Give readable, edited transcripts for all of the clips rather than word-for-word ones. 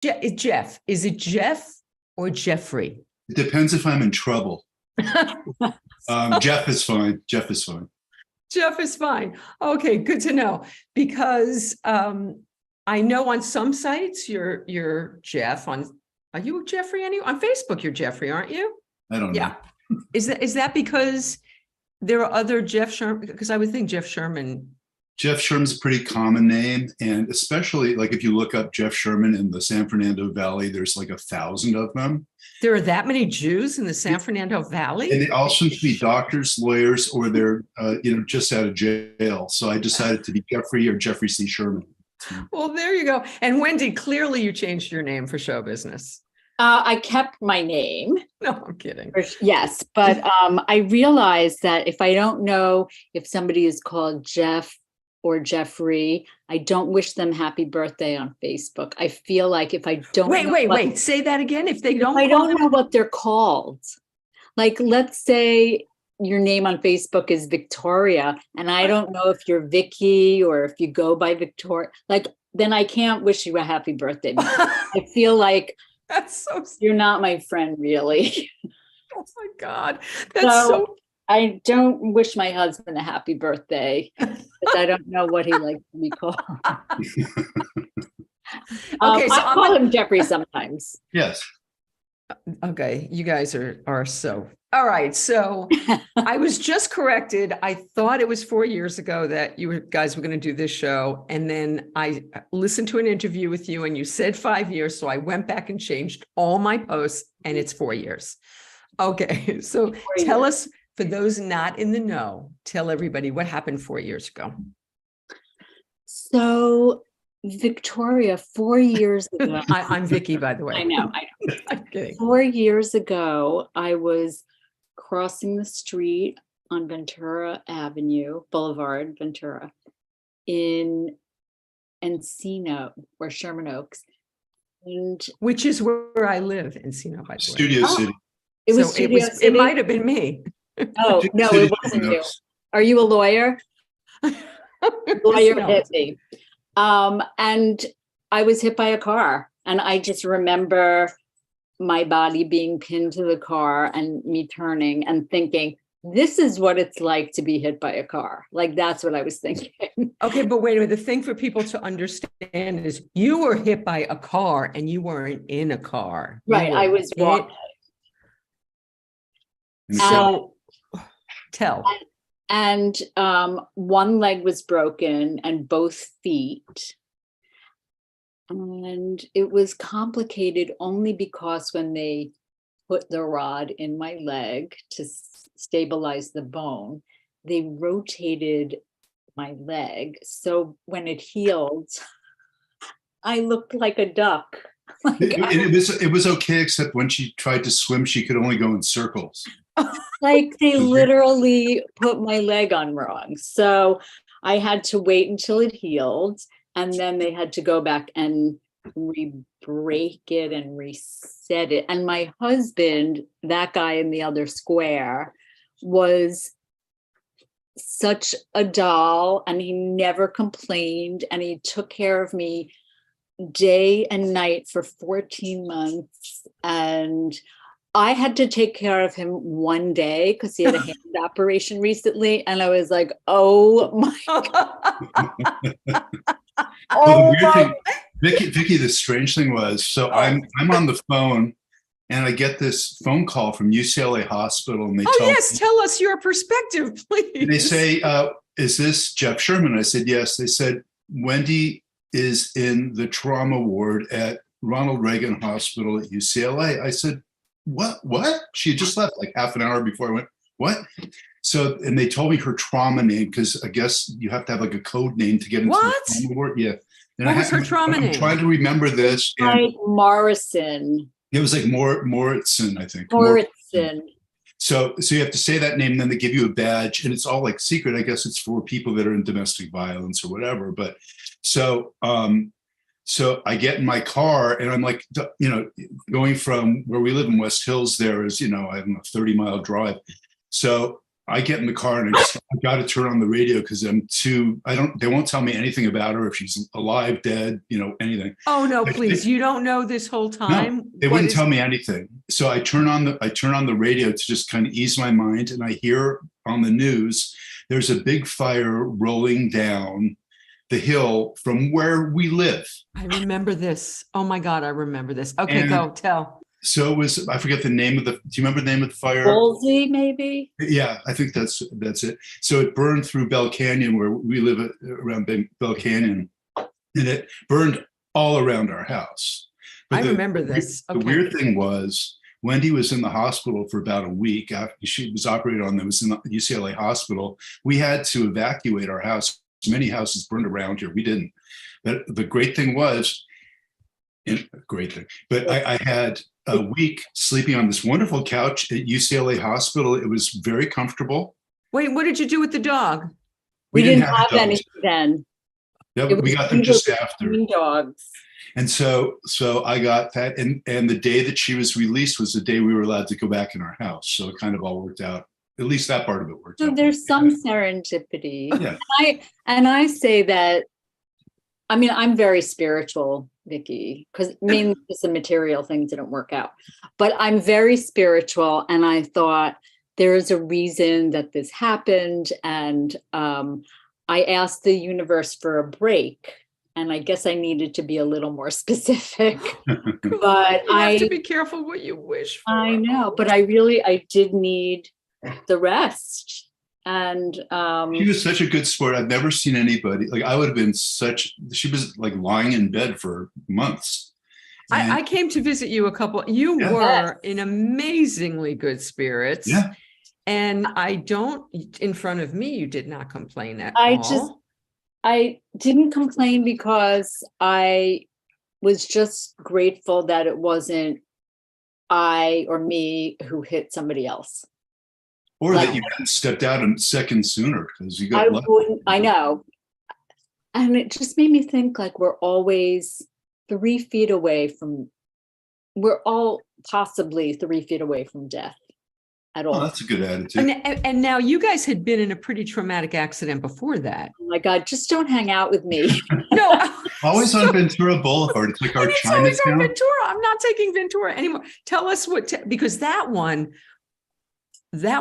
Jeff. Is it Jeff or Jeffrey? It depends if I'm in trouble. Jeff is fine. Jeff is fine. Jeff is fine. Okay, good to know. Because I know on some sites you're Jeff. Are you Jeffrey anyway? On Facebook, you're Jeffrey, aren't you? I don't know. Yeah. Is that because there are other Jeff Sherman? Because I would think Jeff Sherman. Jeff Sherman's a pretty common name. And especially like if you look up Jeff Sherman in the San Fernando Valley, there's like 1,000 of them. There are that many Jews in the San Fernando Valley? And they all seem to be doctors, lawyers, or they're just out of jail. So I decided to be Jeffrey or Jeffrey C. Sherman. Well, there you go. And Wendy, clearly you changed your name for show business. I kept my name. No, I'm kidding. Yes, but I realized that if I don't know if somebody is called Jeff or Jeffrey, I don't wish them happy birthday on Facebook. I feel like if I don't wait, say that again. If they don't, I don't know what they're called. Like, let's say your name on Facebook is Victoria, and I don't know if you're Vicki or if you go by Victoria. Like, then I can't wish you a happy birthday. I feel like that's so. You're not my friend, really. Oh my God, that's so. I don't wish my husband a happy birthday because I don't know what he likes to be called. Okay, so I call him Jeffrey sometimes. Yes. Okay, you guys are so. All right, so I was just corrected. I thought it was 4 years ago that you guys were going to do this show. And then I listened to an interview with you and you said 5 years. So I went back and changed all my posts and it's 4 years. Okay, so tell us, for those not in the know, tell everybody what happened 4 years ago. So Victoria, 4 years ago. I'm Vicki, by the way. I know. I'm kidding. 4 years ago, I was crossing the street on Ventura Boulevard, Ventura, in Encino or Sherman Oaks. And which is where I live, Encino, by the way. Studio City. It was Studio City? It might have been me. Oh, no, it wasn't you. Are you a lawyer? Lawyer hit me. And I was hit by a car. And I just remember my body being pinned to the car and me turning and thinking, this is what it's like to be hit by a car. Like, that's what I was thinking. Okay, but wait a minute. The thing for people to understand is you were hit by a car and you weren't in a car. Right, I was walking. So tell. And one leg was broken and both feet. And it was complicated only because when they put the rod in my leg to stabilize the bone, they rotated my leg. So when it healed, I looked like a duck. It was okay, except when she tried to swim, she could only go in circles. Like, they literally put my leg on wrong. So I had to wait until it healed. And then they had to go back and re-break it and reset it. And my husband, that guy in the other square, was such a doll, and he never complained, and he took care of me day and night for 14 months. And I had to take care of him one day because he had a hand operation recently. And I was like, oh my God. Well, the weird thing, Vicki, the strange thing was, so I'm on the phone and I get this phone call from UCLA Hospital, and they tell us your perspective, please. And they say, is this Jeff Sherman? I said, yes. They said, Wendy is in the trauma ward at Ronald Reagan Hospital at UCLA. I said, what? She had just left like half an hour before I went, what? So, and they told me her trauma name, because I guess you have to have like a code name to get into the trauma ward. Yeah. And what was her trauma name? I'm trying to remember this. Like Morrison. It was like Moritzen, I think. Moritzen. So you have to say that name, and then they give you a badge, and it's all like secret. I guess it's for people that are in domestic violence or whatever. But so I get in my car, and I'm like, going from where we live in West Hills, there is, I don't know, 30-mile drive. So I get in the car and I got to turn on the radio because they won't tell me anything about her, if she's alive, dead, anything. Oh, no, please. You don't know this whole time? No, they wouldn't tell me anything. So I turn on the radio to just kind of ease my mind. And I hear on the news, there's a big fire rolling down the hill from where we live. I remember this. Oh my God, I remember this. Okay, And go tell. So it was, I forget the name do you remember the name of the fire? Wolsey, maybe? Yeah, I think that's it. So it burned through Bell Canyon, where we live around Bell Canyon, and it burned all around our house. But I remember this. The weird thing was, Wendy was in the hospital for about a week after she was operated on. That was in the UCLA hospital. We had to evacuate our house. Many houses burned around here. We didn't. But the great thing was, I had a week sleeping on this wonderful couch at UCLA hospital. It was very comfortable. Wait, what did you do with the dog? We didn't have any then. Yeah, we got them just after. Dogs. And so I got that. And the day that she was released was the day we were allowed to go back in our house. So it kind of all worked out. At least that part of it worked out. So there's some serendipity. Yeah. I say that, I mean, I'm very spiritual, Vicki, because just the material things didn't work out. But I'm very spiritual, and I thought there is a reason that this happened. And I asked the universe for a break, and I guess I needed to be a little more specific. But you have to be careful what you wish for. I know, but I did need the rest. And she was such a good sport. I've never seen anybody like, I would have been she was like lying in bed for months. I came to visit you you were in amazingly good spirits. Yeah. And in front of me, you did not complain at all. I didn't complain because I was just grateful that it wasn't I or me who hit somebody else. Or that you hadn't stepped out a second sooner because you got lucky. I know. And it just made me think like we're always 3 feet away from, we're all possibly 3 feet away from death at all. Oh, that's a good attitude. And now you guys had been in a pretty traumatic accident before that. Oh my God, just don't hang out with me. No. Always on Ventura Boulevard. It's like our It's always on Chinatown. Ventura. I'm not taking Ventura anymore. Tell us because that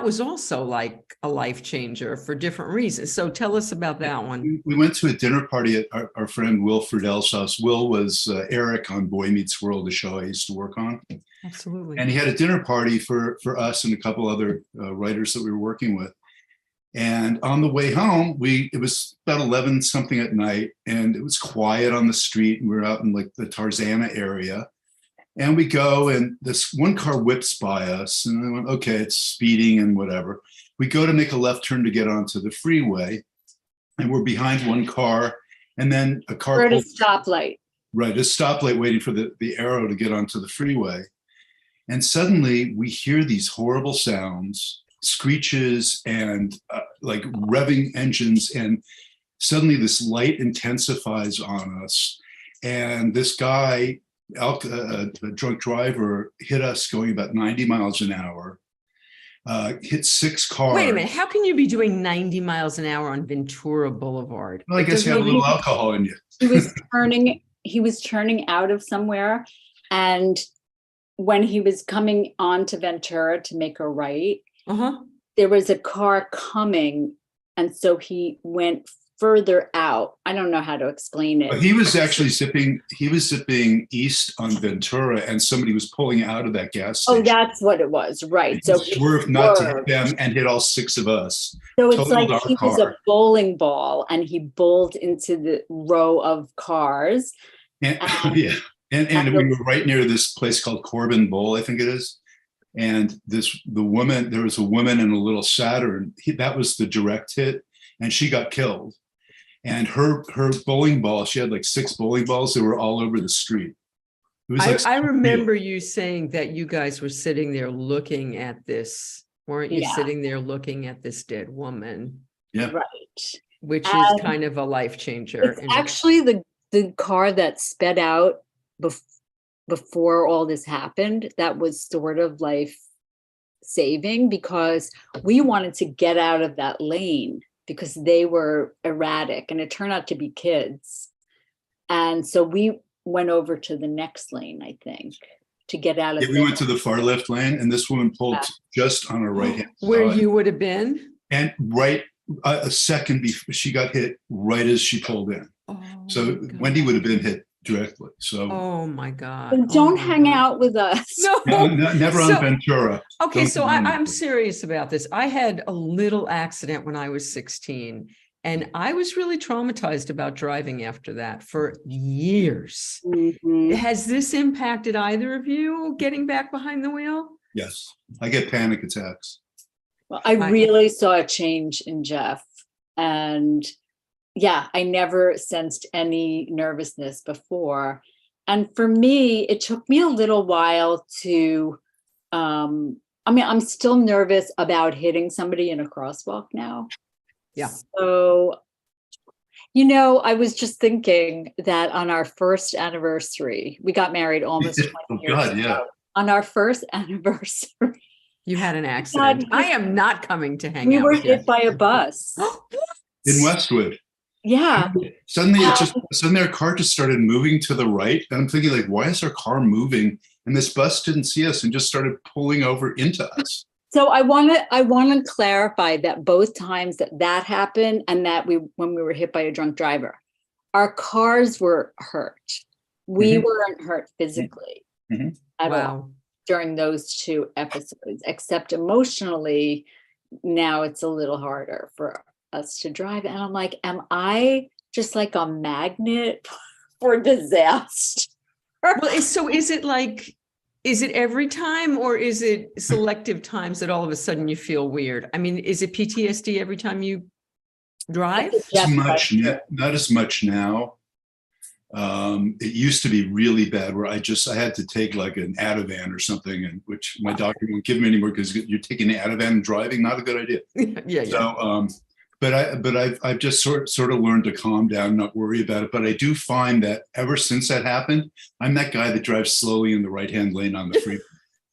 was also like a life changer for different reasons. So tell us about that one. We went to a dinner party at our friend Will Friedell's house. Will was Eric on Boy Meets World, the show I used to work on. Absolutely. And he had a dinner party for us and a couple other writers that we were working with. And on the way home, it was about 11 something at night, and it was quiet on the street. And we were out in like the Tarzana area. And we go, and this one car whips by us, and I went, okay, it's speeding and whatever. We go to make a left turn to get onto the freeway, and we're behind one car, and then a car. We're at a stoplight. Right, a stoplight waiting for the arrow to get onto the freeway. And suddenly we hear these horrible sounds, screeches, and like revving engines, and suddenly this light intensifies on us. And this guy, a drunk driver, hit us going about 90 miles an hour, hit 6 cars. Wait a minute. How can you be doing 90 miles an hour on Ventura Boulevard? Well, I guess you have a little alcohol in you. He was turning out of somewhere. And when he was coming on to Ventura to make a right, there was a car coming. And so he went further out. I don't know how to explain it. But he was actually zipping east on Ventura, and somebody was pulling out of that gas station. Oh, that's what it was. Right. So he swerved not to hit them and hit all 6 of us. So it's like he was a bowling ball, and he bowled into the row of cars. And we were right near this place called Corbin Bowl, I think it is. And there was a woman in a little Saturn. That was the direct hit, and she got killed. And her bowling ball, she had like 6 bowling balls that were all over the street. It was like I remember you saying that you guys were sitting there looking at this, weren't you? Sitting there looking at this dead woman. Yeah. Right. Which is kind of a life changer. It's actually the car that sped out before all this happened, that was sort of life saving because we wanted to get out of that lane because they were erratic and it turned out to be kids. And so we went over to the next lane, I think, to get out of Yeah, we went to the far left lane, and this woman pulled just on her right hand Where side. you would have been? And right a second before she got hit, right as she pulled in. Oh, So God. Wendy would have been hit directly. So Oh my God. So Oh don't my hang God. out with us. No. never So- on Ventura. Okay, Don't so come on I'm Ventura. serious about this. I had a little accident when I was 16, and I was really traumatized about driving after that for years. Mhm. Has this impacted either of you getting back behind the wheel? Yes, I get panic attacks. Well, I really saw a change in Jeff. And yeah, I never sensed any nervousness before. And for me, it took me a little while to, I'm still nervous about hitting somebody in a crosswalk now. Yeah. So, I was just thinking that on our first anniversary, we got married almost 20 Oh years God, ago. yeah. On our first anniversary, You had an accident. I am not coming to hang we out were with you. hit by a bus. In Westwood. Yeah. Suddenly our car just started moving to the right. And I'm thinking, like, why is our car moving? And this bus didn't see us and just started pulling over into us. So I want to clarify that both times that happened and that when we were hit by a drunk driver, our cars were hurt. We Mhm. weren't hurt physically at all during those two episodes, except emotionally. Now it's a little harder for us to drive. And I'm like, am I just like a magnet for disaster? Well, so is it every time, or is it selective times that all of a sudden you feel weird? I mean, is it PTSD every time you drive? Not as much now. It used to be really bad where I had to take like an Ativan or something, and which my doctor won't give me anymore because you're taking an Ativan and driving, not a good idea. Yeah. So, but I've just sort of learned to calm down, not worry about it. But I do find that ever since that happened, I'm that guy that drives slowly in the right-hand lane on the freeway.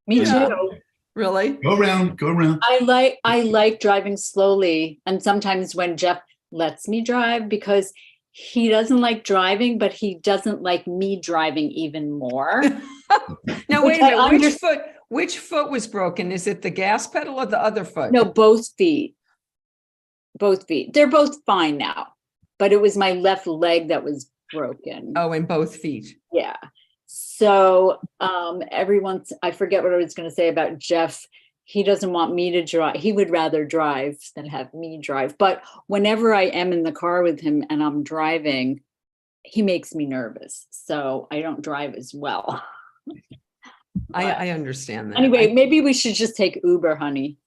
Me Yeah. too. Really? Go around. I like driving slowly. And sometimes when Jeff lets me drive, because he doesn't like driving, but he doesn't like me driving even more. Now, wait a minute. Which foot was broken? Is it the gas pedal or the other foot? No, both feet. Both feet. They're both fine now, but it was my left leg that was broken. Oh, and both feet. Yeah. So I forget what I was going to say about Jeff. He doesn't want me to drive. He would rather drive than have me drive. But whenever I am in the car with him and I'm driving, he makes me nervous. So I don't drive as well. I understand that. Anyway, maybe we should just take Uber, honey.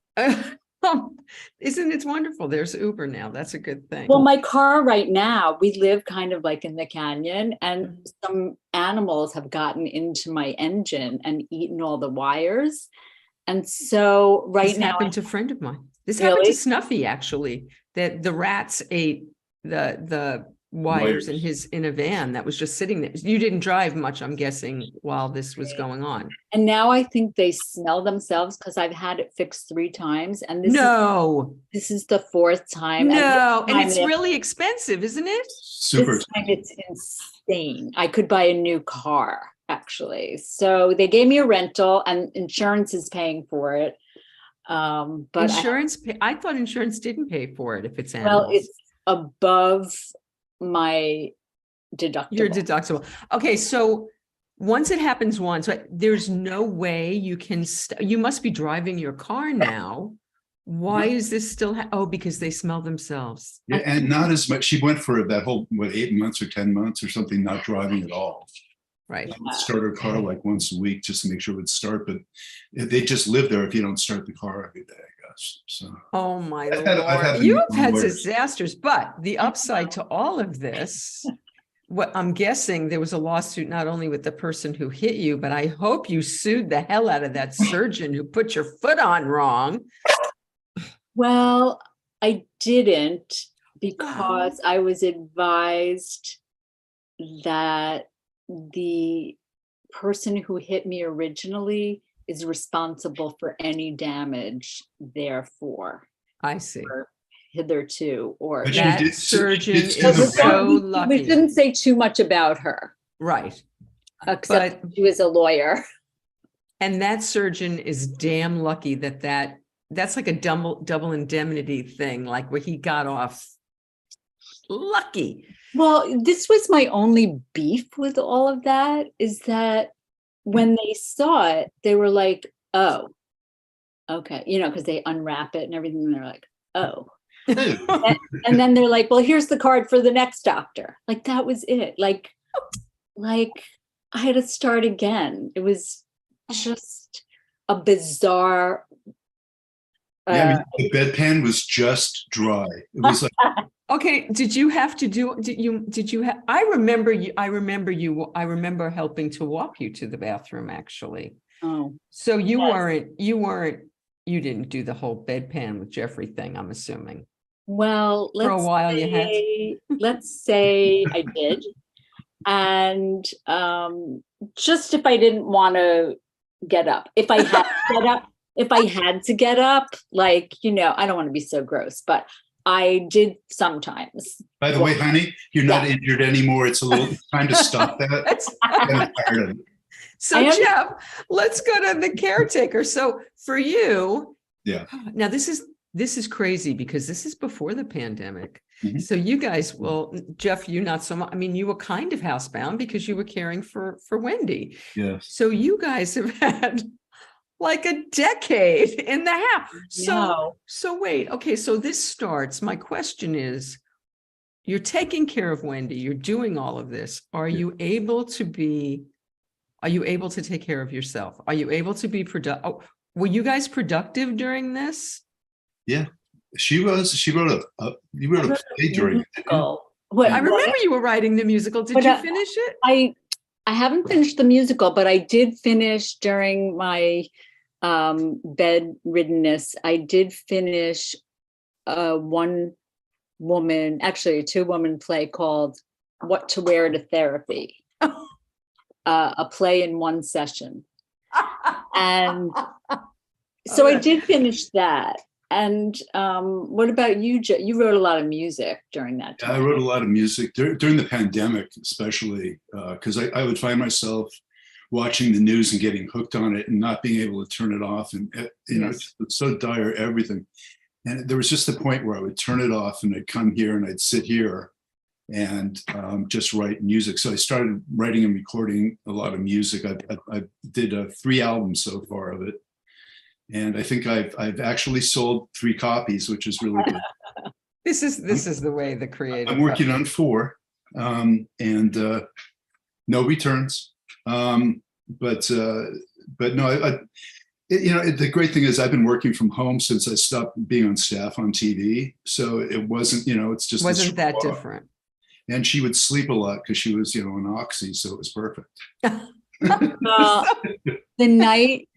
Isn't it wonderful? There's Uber now. That's a good thing. Well, my car right now, we live kind of like in the canyon, and some animals have gotten into my engine and eaten all the wires. And so this happened to a friend of mine. This happened to Snuffy, actually, that the rats ate the wires in a van that was just sitting there. You didn't drive much, I'm guessing, while this was going on. And now I think they smell themselves because I've had it fixed 3 times. And this is the 4th time. No, and it's really expensive, isn't it? Super. This time it's insane. I could buy a new car, actually. So they gave me a rental and insurance is paying for it. But I thought insurance didn't pay for it if it's animals. Well, it's above my deductible. Your deductible. Okay, so once it happens once, there's no way you can. You must be driving your car now. Why is this still? Because they smell themselves. Yeah, and not as much. She went for that whole 8 months or 10 months or something, not driving at all. Right. Start her car like once a week just to make sure it would start. But they just live there if you don't start the car every day, I guess. So. Oh my Lord. You have had disasters, but the upside to all of this, what I'm guessing there was a lawsuit not only with the person who hit you, but I hope you sued the hell out of that surgeon who put your foot on wrong. Well, I didn't, because I was advised that the person who hit me originally is responsible for any damage, therefore, I see. or hitherto, or But she That did- surgeon she did is the so we lucky. shouldn't say too much about her, Right. except But- she was a lawyer. And that surgeon is damn lucky that's like a double indemnity thing, like where he got off lucky. Well, this was my only beef with all of that, is that when they saw it, they were like, oh, okay, because they unwrap it and everything, and they're like, oh. And then they're like, well, here's the card for the next doctor. Like, that was it. Like I had to start again. It was just a bizarre. Yeah, I mean, the bedpan was just dry. It was like, Okay, did you have I remember helping to walk you to the bathroom, actually. Oh, So you yes. you didn't do the whole bedpan with Jeffrey thing, I'm assuming. Well, For a while you had let's say I did. And just if I didn't want to get up, if I had to get up, like, I don't want to be so gross, but I did sometimes. by the way, honey, you're not injured anymore. It's time to stop that. That's- I'm kind of tired of it. So Jeff, let's go to the caretaker. So for you, Yeah. Now this is crazy because this is before the pandemic. Mhm. So you guys, well, Jeff, you not so much. I mean, you were kind of housebound because you were caring for Wendy. Yes. So you guys have had like a decade in the house. So wait, okay. So this starts. My question is, you're taking care of Wendy. You're doing all of this. Are you able to take care of yourself? Are you able to be productive? Oh, were you guys productive during this? Yeah. She wrote you wrote a play during it. What, I remember you were writing the musical. Did you finish it? I haven't finished the musical, but I did finish during my bedriddenness. I did finish a two-woman play called What to Wear to Therapy. A play in one session. And so I did finish that. And what about you? You wrote a lot of music during that time. I wrote a lot of music during the pandemic, especially because I would find myself watching the news and getting hooked on it and not being able to turn it off. And, it's so dire, everything. And there was just a point where I would turn it off and I'd come here and I'd sit here and just write music. So I started writing and recording a lot of music. I did 3 albums so far of it. And I think I've actually sold 3 copies, which is really good. This is the way the creative. I'm working on 4, and no returns. But no, the great thing is I've been working from home since I stopped being on staff on TV. So it wasn't, it's just wasn't that different. And she would sleep a lot because she was, on oxy, so it was perfect. The night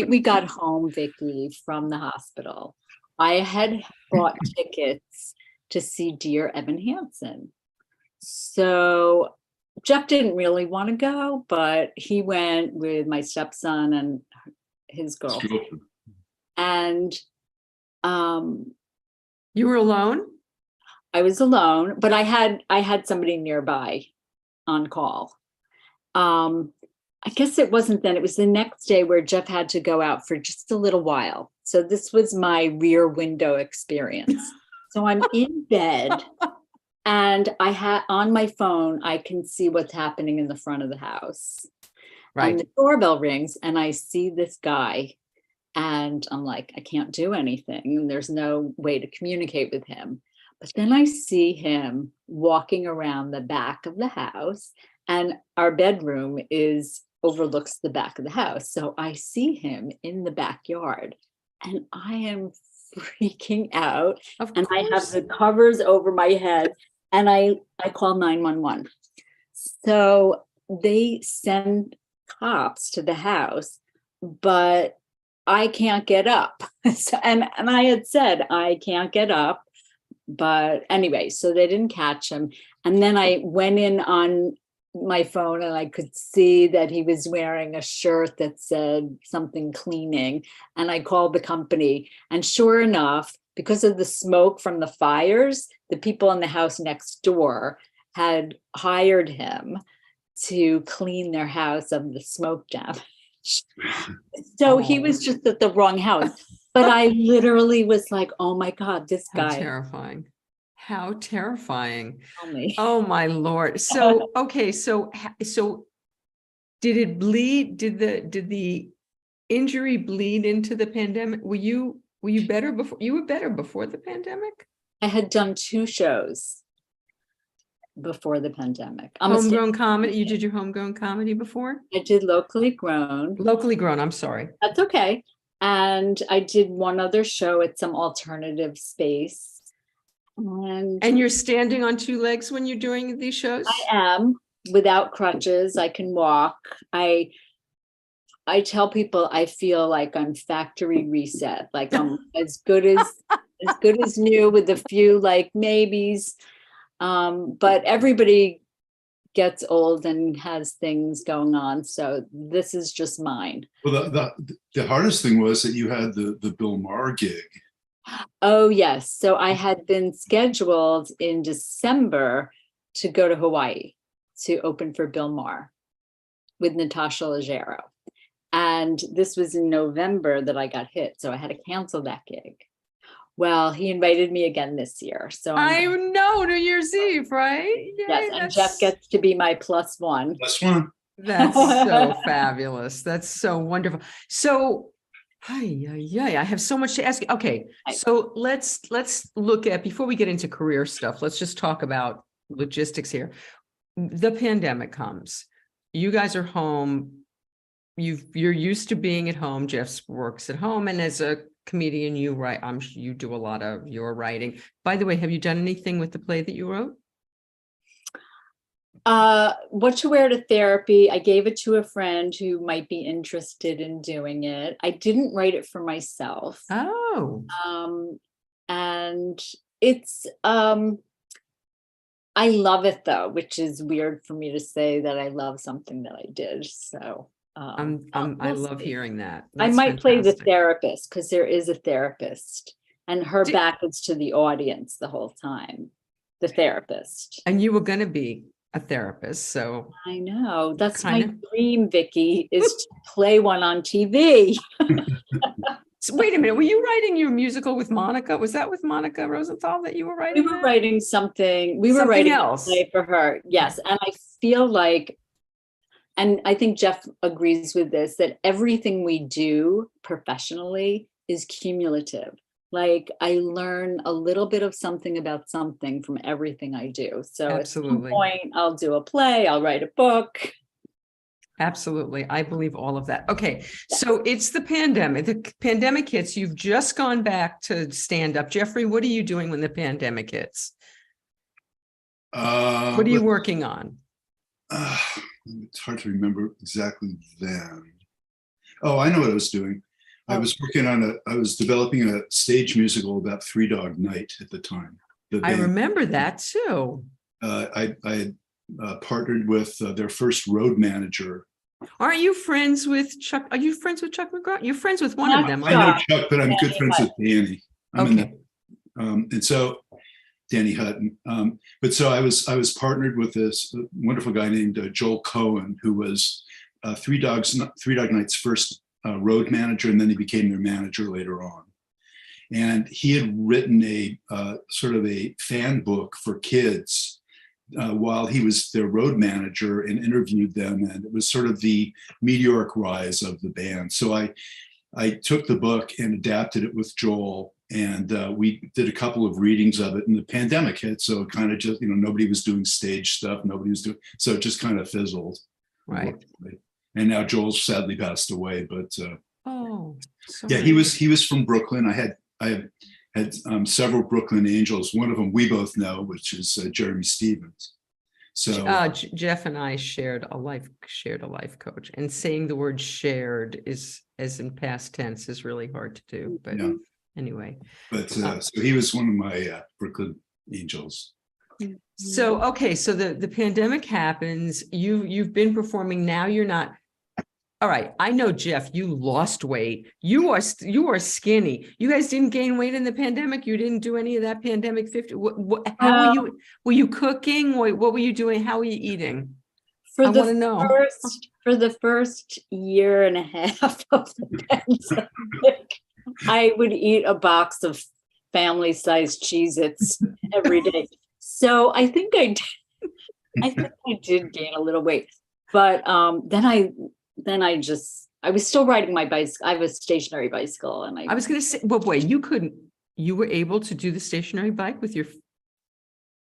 we got home, Vicki, from the hospital, I had bought tickets to see Dear Evan Hansen. So Jeff didn't really want to go, but he went with my stepson and his girlfriend. And you were alone? I was alone, but I had somebody nearby on call. I guess it wasn't then. It was the next day where Jeff had to go out for just a little while. So this was my rear window experience. So I'm in bed and I had on my phone, I can see what's happening in the front of the house. Right. And the doorbell rings and I see this guy and I'm like, I can't do anything. And there's no way to communicate with him. But then I see him walking around the back of the house and our bedroom overlooks the back of the house. So I see him in the backyard and I am freaking out. And I have the covers over my head and I call 911. So they send cops to the house, but I can't get up. And I had said, I can't get up. But anyway, so they didn't catch him. And then I went in on my phone and I could see that he was wearing a shirt that said something cleaning. And I called the company. And sure enough, because of the smoke from the fires, the people in the house next door had hired him to clean their house of the smoke damage. So he was just at the wrong house. But I literally was like, oh my God, this How guy. terrifying. How terrifying. Tell me. Oh my Lord. So, okay. So did it bleed? Did the injury bleed into the pandemic? Were you better before? You were better before the pandemic? I had done 2 shows before the pandemic. Homegrown comedy. You did your homegrown comedy before? I did locally grown. Locally grown. I'm sorry. That's okay. And I did one other show at some alternative space. And you're standing on 2 legs when you're doing these shows? I am, without crutches. I can walk. I tell people I feel like I'm factory reset, like I'm as good as new with a few like maybes. But everybody gets old and has things going on. So this is just mine. Well, the hardest thing was that you had the Bill Maher gig. Oh, yes. So I had been scheduled in December to go to Hawaii to open for Bill Maher with Natasha Leggero. And this was in November that I got hit. So I had to cancel that gig. Well, he invited me again this year. So I know, New Year's Eve, right? Yay, yes, and Jeff gets to be my +1. +1. That's so fabulous. That's so wonderful. So, I have so much to ask you. Okay, so let's look at, before we get into career stuff, let's just talk about logistics here. The pandemic comes. You guys are home. You're used to being at home. Jeff works at home, and as a comedian, you write. I'm sure you do a lot of your writing. By the way, have you done anything with the play that you wrote? What to Wear to Therapy. I gave it to a friend who might be interested in doing it. I didn't write it for myself. Oh. And it's I love it though, which is weird for me to say that I love something that I did. So I love hearing that. I That's might play the fantastic. therapist because there is a therapist and her back is to the audience the whole time. The therapist. And you were going to be a therapist, so I know that's my dream, Vicki, is to play one on TV. So wait a minute, were you writing your musical with Monica? Was that with Monica Rosenthal that you were writing? We were writing something. We were writing else for her. Yes, and I feel like, and I think Jeff agrees with this, that everything we do professionally is cumulative. Like I learn a little bit of something about something from everything I do. So absolutely. At some point I'll do a play, I'll write a book. Absolutely. I believe all of that. Okay. So it's the pandemic. The pandemic hits. You've just gone back to stand up. Jeffrey, what are you doing when the pandemic hits? What are you working on? It's hard to remember exactly then. Oh, I know what I was doing. I was working on I was developing a stage musical about Three Dog Night at the time. I remember that too. I had partnered with their first road manager. Aren't you friends with Chuck? Are you friends with Chuck McGraw? You're friends with one of them. I know Chuck, but I'm good friends with Danny. And so Danny Hutton. But so I was partnered with this wonderful guy named Joel Cohen, who was Three Dog Night's first road manager, and then he became their manager later on. And he had written a sort of a fan book for kids while he was their road manager and interviewed them. And it was sort of the meteoric rise of the band. So I took the book and adapted it with Joel, and we did a couple of readings of it, and the pandemic hit. So it kind of just, nobody was doing stage stuff. Nobody was doing, so it just kind of fizzled. Right. And now Joel's sadly passed away, but yeah, he was from Brooklyn. I had several Brooklyn Angels. One of them we both know, which is Jeremy Stevens. So Jeff and I shared a life coach, and saying the word shared is, as in past tense, is really hard to do. But anyway, but so he was one of my Brooklyn Angels. So, okay, so the pandemic happens, you've been performing, now you're not. All right, I know, Jeff, you lost weight. You are skinny. You guys didn't gain weight in the pandemic. You didn't do any of that pandemic 50. How were you cooking? What were you doing? How were you eating? I want to know. For the first year and a half of the pandemic, I would eat a box of family-sized Cheez-Its every day. So I think I did gain a little weight, but then I was still riding my bicycle. I have a stationary bicycle, and I was going to say, well, wait, you were able to do the stationary bike with your.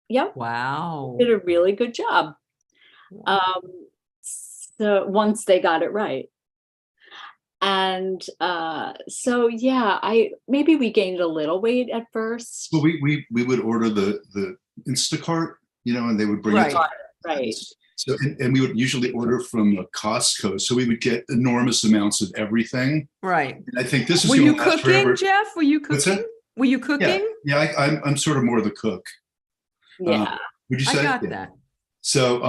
Yep. Wow. Did a really good job. So once they got it right. And so, yeah, maybe we gained a little weight at first. Well, we would order the Instacart, and they would bring it. Right. So, and we would usually order from Costco. So we would get enormous amounts of everything. Right. And I think this is Were going you to last cooking, forever. Jeff? Were you cooking? Were you cooking? Yeah, I'm sort of more the cook. Yeah. Would you say? I got that. So,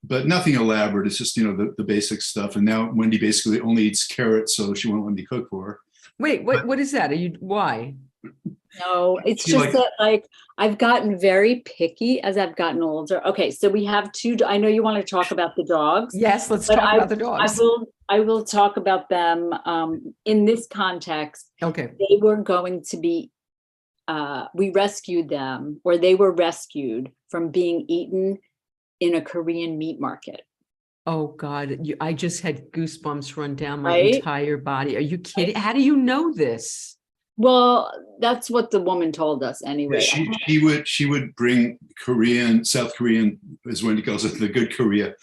but nothing elaborate. It's just, the basic stuff. And now Wendy basically only eats carrots, so she won't let me cook for her. Wait, what is that? Why? No, it's just that I've gotten very picky as I've gotten older. Okay, so we have two. I know you want to talk about the dogs. Yes, let's talk about the dogs. I will talk about them in this context. Okay. They were going to be, we rescued them, or they were rescued from being eaten in a Korean meat market. Oh God, I just had goosebumps run down my entire body. Are you kidding? How do you know this? Well, that's what the woman told us anyway. She would bring South Korean, as Wendy calls it, the good Korea.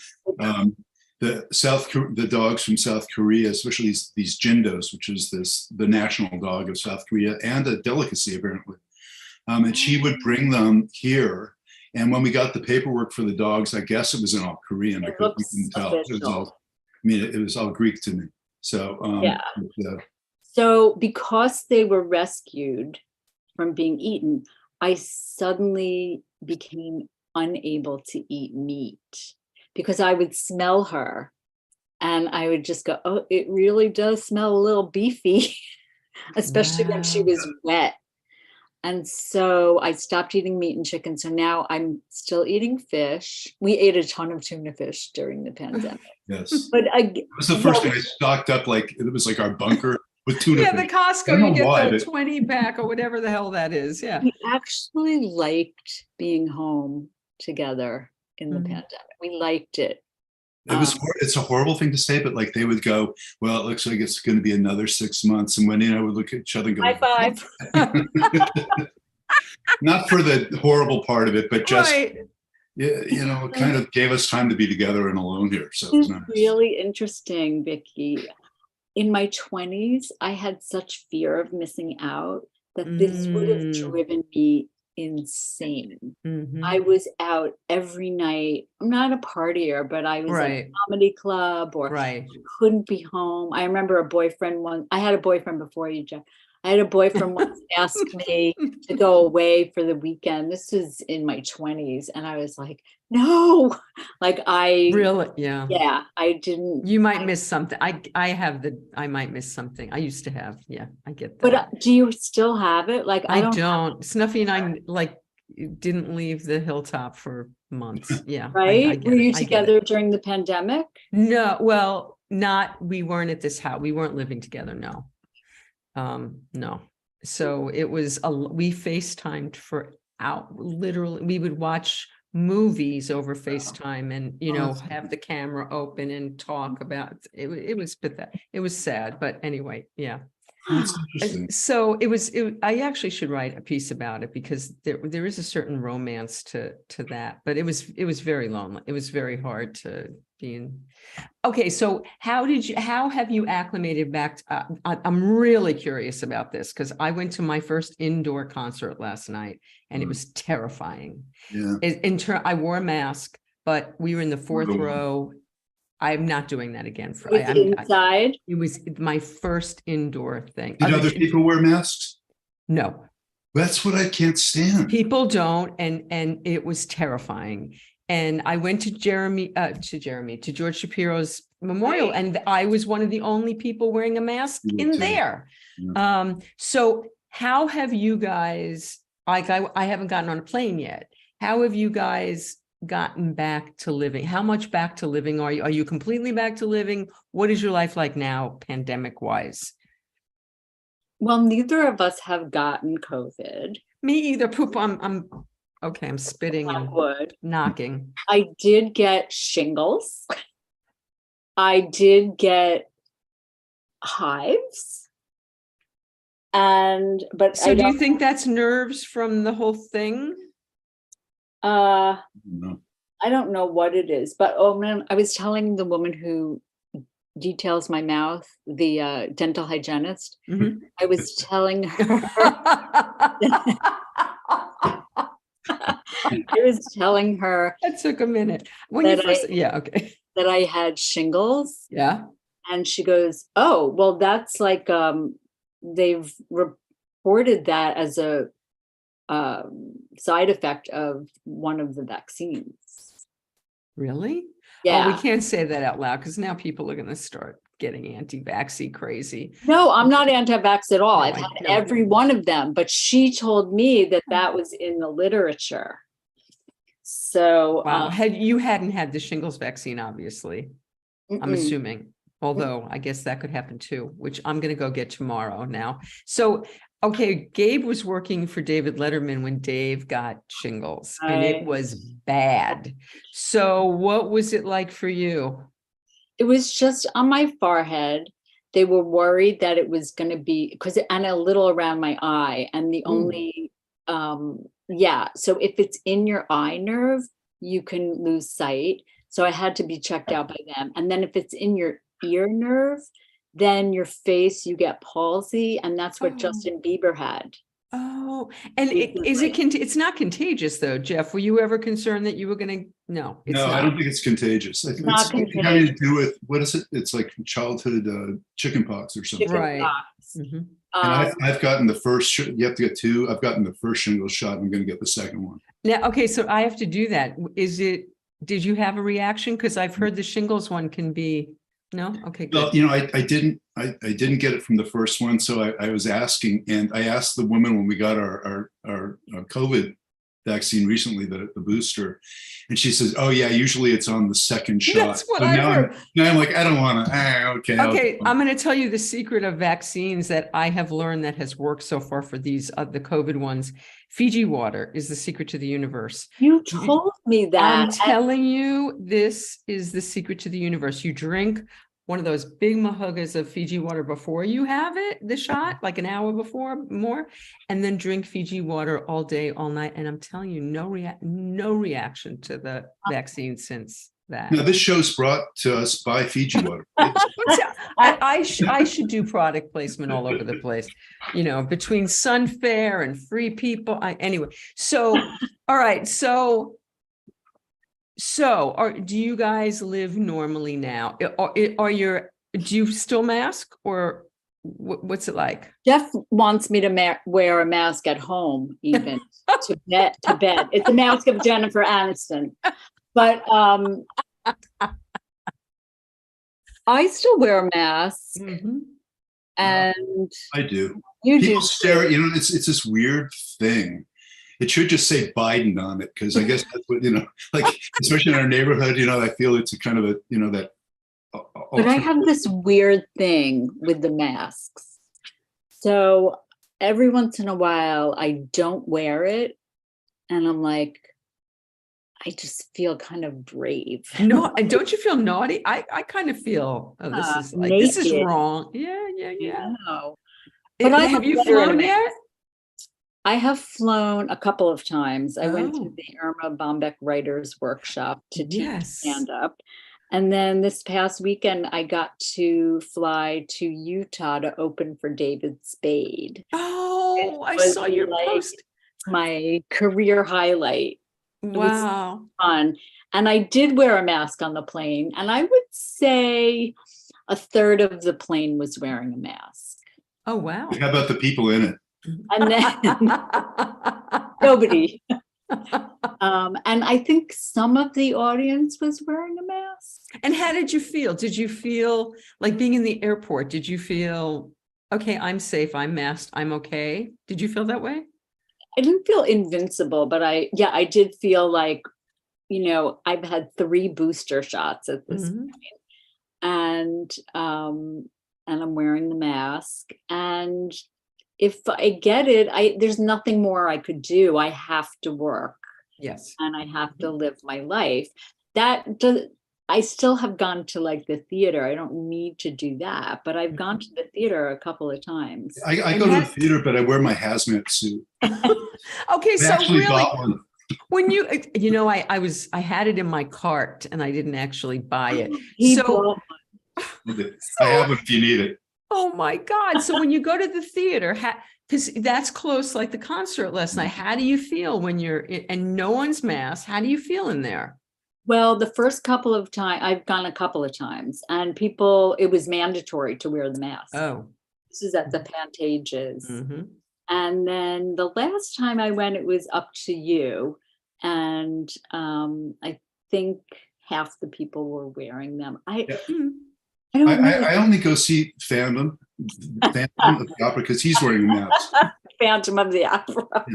The dogs from South Korea, especially these Jindos, which is the national dog of South Korea and a delicacy apparently. And she would bring them here. And when we got the paperwork for the dogs, I guess it was in all Korean. I couldn't tell. It was all Greek to me. So So because they were rescued from being eaten, I suddenly became unable to eat meat because I would smell her and I would just go, oh, it really does smell a little beefy, especially when she was wet. And so I stopped eating meat and chicken. So now I'm still eating fish. We ate a ton of tuna fish during the pandemic. Yes. But it was the first thing I stocked up, it was like our bunker. With tuna yeah, fish. the Costco, you get the 20 pack or whatever the hell that is. Yeah. We actually liked being home together in the pandemic. We liked it. It's a horrible thing to say, but they would go, well, it looks like it's going to be another 6 months. And Wendy and I would look at each other and go, high five. Not for the horrible part of it, but just, it kind of gave us time to be together and alone here. So it's really interesting, Vicki. In my 20s, I had such fear of missing out that this would have driven me insane. I was out every night. I'm not a partier, but I was at a comedy club or couldn't be home. I remember I had a boyfriend before you, Jeff. I had a boyfriend once ask me to go away for the weekend. This was in my 20s. And I was like, no, I didn't. You might miss something. I might miss something. I used to have, I get that. But do you still have it? I don't. Snuffy and I didn't leave the hilltop for months. Yeah. Right. Were you together during the pandemic? No, well, we weren't at this house. We weren't living together. No. No. So it was, we FaceTimed literally, we would watch movies over FaceTime and, have the camera open and talk about it. It was pathetic. It was sad, but anyway, yeah. So I actually should write a piece about it because there is a certain romance to that, but it was very lonely. It was very hard to be in. Okay. So how have you acclimated back? I'm really curious about this because I went to my first indoor concert last night and it was terrifying. Yeah. I wore a mask, but we were in the fourth row. I'm not doing that again. Inside? It was my first indoor thing. Did other people wear masks? No. That's what I can't stand. People don't, and it was terrifying. And I went to George Shapiro's memorial, Right. and I was one of the only people wearing a mask Me in too. there. Yeah. So how have you guys, like I haven't gotten on a plane yet. How have you guys gotten back to living? How much back to living are you? Are you completely back to living? What is your life like now, pandemic wise? Well, neither of us have gotten COVID. Me either. Poop. I'm okay. I'm spitting Knock and wood. knocking. I did get shingles. I did get hives. But So do you think that's nerves from the whole thing? No. I don't know what it is, but oh man, I was telling the woman who details my mouth, the dental hygienist, Mhm. I was telling her, I was telling her That took a minute. When you first, yeah, okay. that I had shingles. Yeah. And she goes, oh, well, that's like, they've reported that as a side effect of one of the vaccines. Really? Yeah. Oh, we can't say that out loud because now people are going to start getting anti-vaxxy crazy. No, I'm not anti-vax at all. No, I've I had know. every one of them, but she told me that that was in the literature. So, Wow. You hadn't had the shingles vaccine, obviously, I'm assuming, although I guess that could happen too, which I'm going to go get tomorrow now. So, okay, Gabe was working for David Letterman when Dave got shingles, and it was bad. So what was it like for you? It was just on my forehead. They were worried that it was going to be and a little around my eye. And the only, so if it's in your eye nerve, you can lose sight. So I had to be checked out by them. And then if it's in your ear nerve, then your face, you get palsy. And that's what Justin Bieber had. Oh, and it's not contagious though, Jeff. Were you ever concerned that you were going to? No, it's No, not. I don't think it's contagious. I think Not it's contagious. having to do with, what is it? It's like childhood chickenpox or something. Right. And I've gotten the first, you have to get two. I've gotten the first shingles shot. I'm going to get the second one. Now, okay, so I have to do that. Did you have a reaction? Because I've heard the shingles one can be, no? Okay, good. Well, I didn't get it from the first one. So I was asking, and I asked the woman when we got our COVID vaccine recently, the booster, and she says, oh yeah, usually it's on the second shot. That's what I heard. Now I'm like, I don't want to, okay, I'm going to tell you the secret of vaccines that I have learned that has worked so far for these, the COVID ones. Fiji water is the secret to the universe. You told me that. I'm telling you, this is the secret to the universe. You drink one of those big mahugas of Fiji water before you have the shot, like an hour before, more, and then drink Fiji water all day, all night. And I'm telling you, no reaction to the vaccine since that. Now, this show's brought to us by Fiji water. I should do product placement all over the place, between Sunfair and Free People. Anyway, so, all right. Do you guys live normally now? Do you still mask, or what's it like? Jeff wants me to wear a mask at home, even to bed. It's a mask of Jennifer Aniston, but I still wear a mask, and I do. You People do stare at it's this weird thing. It should just say Biden on it, because I guess that's what, like, especially in our neighborhood, I feel it's a kind of a, that. But I have this weird thing with the masks. So every once in a while, I don't wear it. And I'm like, I just feel kind of brave. No, and don't you feel naughty? I kind of feel, this is wrong. Yeah. But have you flown yet? I have flown a couple of times. I went to the Irma Bombeck Writers Workshop to teach stand-up. And then this past weekend, I got to fly to Utah to open for David Spade. Oh, I saw your post. My career highlight. Wow. It was fun. And I did wear a mask on the plane. And I would say a third of the plane was wearing a mask. Oh, wow. How about the people in it? And then nobody. And I think some of the audience was wearing a mask. And how did you feel? Did you feel like being in the airport? Did you feel, okay, I'm safe, I'm masked, I'm okay? Did you feel that way? I didn't feel invincible, but I did feel like, I've had 3 booster shots at this point. And I'm wearing the mask. And if I get it, there's nothing more I could do. I have to work. Yes. And I have to live my life. I still have gone to like the theater. I don't need to do that, but I've gone to the theater a couple of times. I go to the theater, but I wear my hazmat suit. Okay, I so actually really, got one. when I had it in my cart and I didn't actually buy it. I have it if you need it. Oh my God. So when you go to the theater, because that's close, like the concert last night, how do you feel when you're in, and no one's masked? How do you feel in there? Well, the first couple of times, I've gone a couple of times, and it was mandatory to wear the mask. Oh. This is at the Pantages. Mm-hmm. And then the last time I went, it was up to you. And I think half the people were wearing them. I only go see Phantom of the Opera because he's wearing a mask. Phantom of the Opera.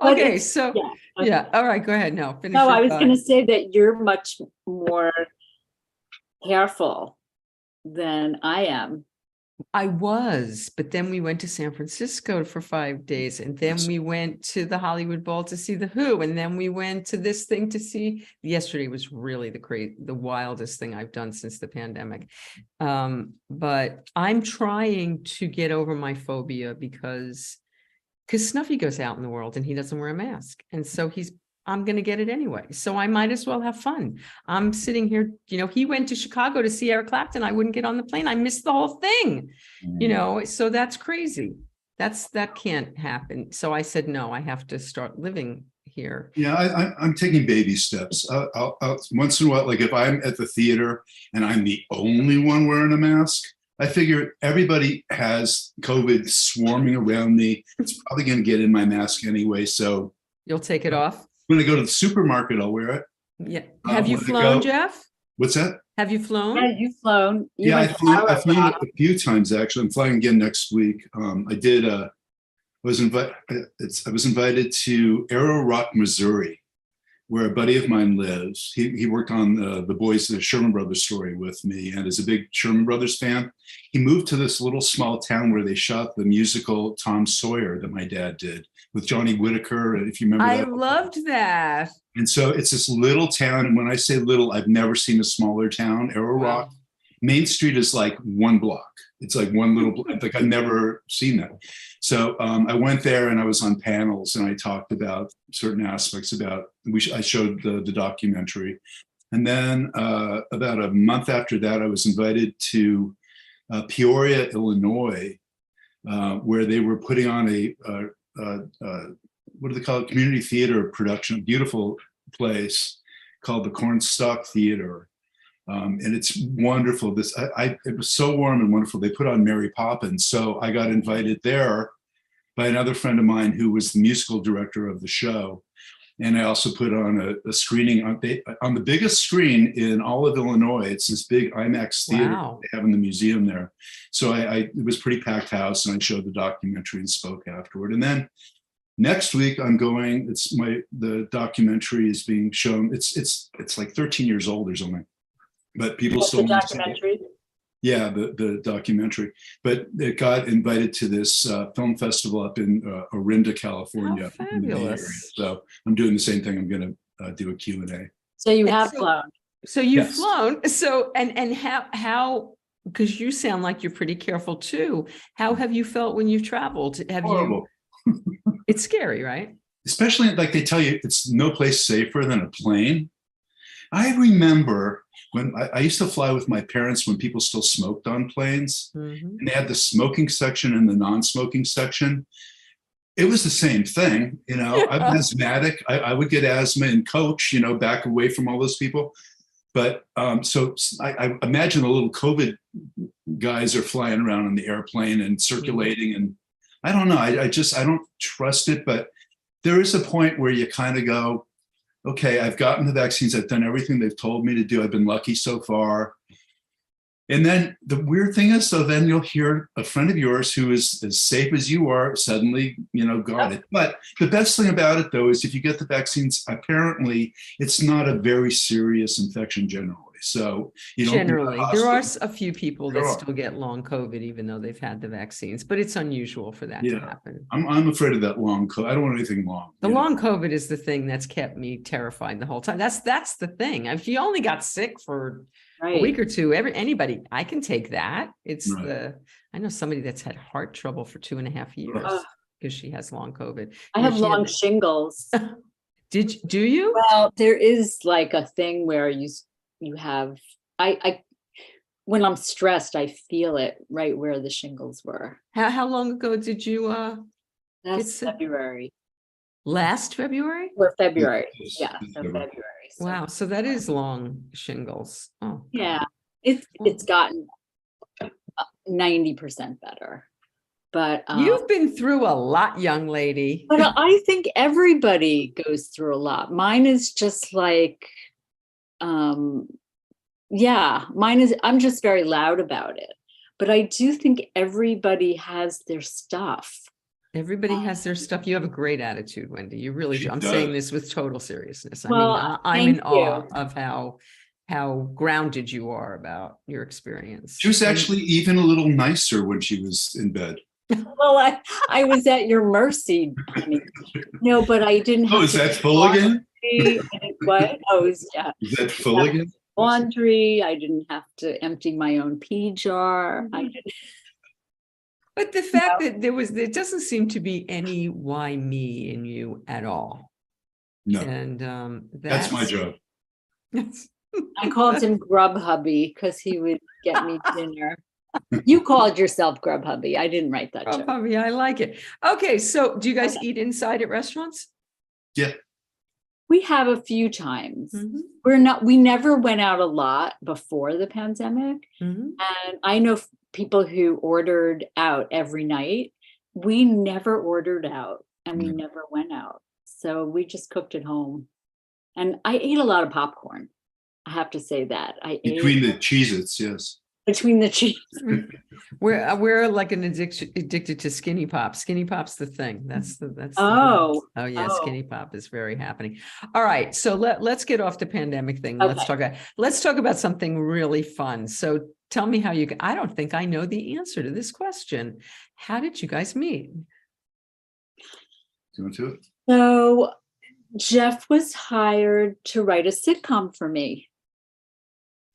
Okay, so yeah. All right, go ahead. No, finish. No, I was going to say that you're much more careful than I am. I was, but then we went to San Francisco for 5 days, and then we went to the Hollywood Bowl to see The Who, and then we went to this thing to see. Yesterday was really the wildest thing I've done since the pandemic. But I'm trying to get over my phobia because Snuffy goes out in the world and he doesn't wear a mask, and so I'm going to get it anyway. So I might as well have fun. I'm sitting here, he went to Chicago to see Eric Clapton. I wouldn't get on the plane. I missed the whole thing, so that's crazy. That can't happen. So I said, no, I have to start living here. Yeah, I'm taking baby steps. I'll once in a while, like if I'm at the theater and I'm the only one wearing a mask, I figure everybody has COVID swarming around me. It's probably going to get in my mask anyway. So you'll take it off? When I go to the supermarket, I'll wear it. Yeah. Have you flown, Jeff? What's that? Have you flown? Yeah, you've flown. I've flown a few times actually. I'm flying again next week. I was invited to Arrow Rock, Missouri, where a buddy of mine lives. He worked on the Sherman Brothers story with me, and is a big Sherman Brothers fan. He moved to this little small town where they shot the musical Tom Sawyer that my dad did with Johnny Whitaker, if you remember that. I loved that. And so it's this little town, and when I say little, I've never seen a smaller town. Arrow Rock. Main Street is like one block. It's like one little block. Like I've never seen that. So I went there and I was on panels and I talked about certain aspects about, I showed the documentary. And then about a month after that, I was invited to Peoria, Illinois, where they were putting on what do they call it? Community theater production, a beautiful place called the Cornstalk Theater. And it's wonderful. It was so warm and wonderful. They put on Mary Poppins. So I got invited there by another friend of mine who was the musical director of the show. And I also put on a screening on the biggest screen in all of Illinois. It's this big IMAX theater they have in the museum there. So it was pretty packed house, and I showed the documentary and spoke afterward. And then next week I'm going, the documentary is being shown. It's like 13 years old or something. But people still the documentary. Yeah, the documentary. But it got invited to this film festival up in Orinda, California. How fabulous. So I'm doing the same thing. I'm going to do a Q&A. So you have flown. So you've flown. So and how? Because you sound like you're pretty careful too. How have you felt when you've traveled? Horrible. It's scary, right? Especially like they tell you, it's no place safer than a plane. I remember when I used to fly with my parents when people still smoked on planes, and they had the smoking section and the non-smoking section. It was the same thing. I'm asthmatic. I would get asthma in coach, back away from all those people. But so I imagine a little COVID guys are flying around in the airplane and circulating. And I don't know, I don't trust it, but there is a point where you kind of go, okay, I've gotten the vaccines. I've done everything they've told me to do. I've been lucky so far. And then the weird thing is, so then you'll hear a friend of yours who is as safe as you are suddenly, got it. But the best thing about it, though, is if you get the vaccines, apparently it's not a very serious infection generally. So you don't generally, there are a few people that still get long COVID, even though they've had the vaccines, but it's unusual for that to happen. I'm afraid of that long COVID. I don't want anything long. The long COVID is the thing that's kept me terrified the whole time. That's the thing. If you only got sick for a week or two, anybody, I can take that. It's I know somebody that's had heart trouble for 2.5 years because she has long COVID. I have long shingles. Do you? Well, there is like a thing where you have, I when I'm stressed, I feel it right where the shingles were. How long ago did you Last February. Last February? Or February. Yeah, so February. So. Wow, so that is long shingles. Oh, yeah, it's gotten 90% better. But you've been through a lot, young lady. But I think everybody goes through a lot. Mine is just like, mine is, I'm just very loud about it. But I do think everybody has their stuff. Everybody has their stuff. You have a great attitude, Wendy. You really do. I'm saying this with total seriousness. Well, I mean, I'm in awe of how grounded you are about your experience. She was actually even a little nicer when she was in bed. Well, I was at your mercy, honey. No, but I didn't have is that full again? What? Oh, yeah. Is that full again? Laundry. I didn't have to empty my own pee jar. I didn't. But the fact that there doesn't seem to be any why me in you at all. No. And that's my job. I called him Grubhubby because he would get me dinner. You called yourself Grubhubby. I didn't write that joke. Grubhubby, I like it. Okay, so do you guys eat inside at restaurants? Yeah. We have a few times. Mm-hmm. We never went out a lot before the pandemic. Mm-hmm. And I know people who ordered out every night. We never ordered out and we never went out. So we just cooked at home. And I ate a lot of popcorn. I have to say that. Between the Cheez-Its, yes. Between the cheese. We're like an addicted to Skinny Pop. Skinny Pop's the thing. That's Skinny Pop is very happening. All right, so let's get off the pandemic thing. Okay. Let's talk about something really fun. So tell me how I don't think I know the answer to this question. How did you guys meet? Do you want to? So Jeff was hired to write a sitcom for me.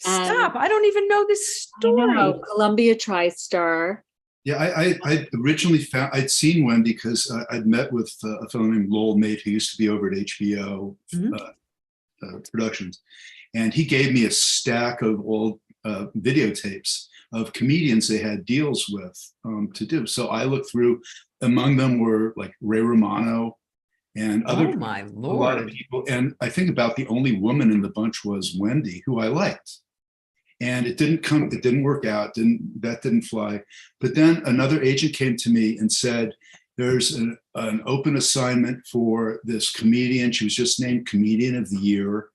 Stop. I don't even know this story. I know, Columbia TriStar. Yeah, I originally I'd seen Wendy because I'd met with a fellow named Lowell Mate who used to be over at HBO Productions. And he gave me a stack of old videotapes of comedians they had deals with to do. So I looked through, among them were like Ray Romano and other a lot of people. And I think about the only woman in the bunch was Wendy, who I liked. And it didn't work out, that didn't fly. But then another agent came to me and said, there's an open assignment for this comedian. She was just named Comedian of the Year.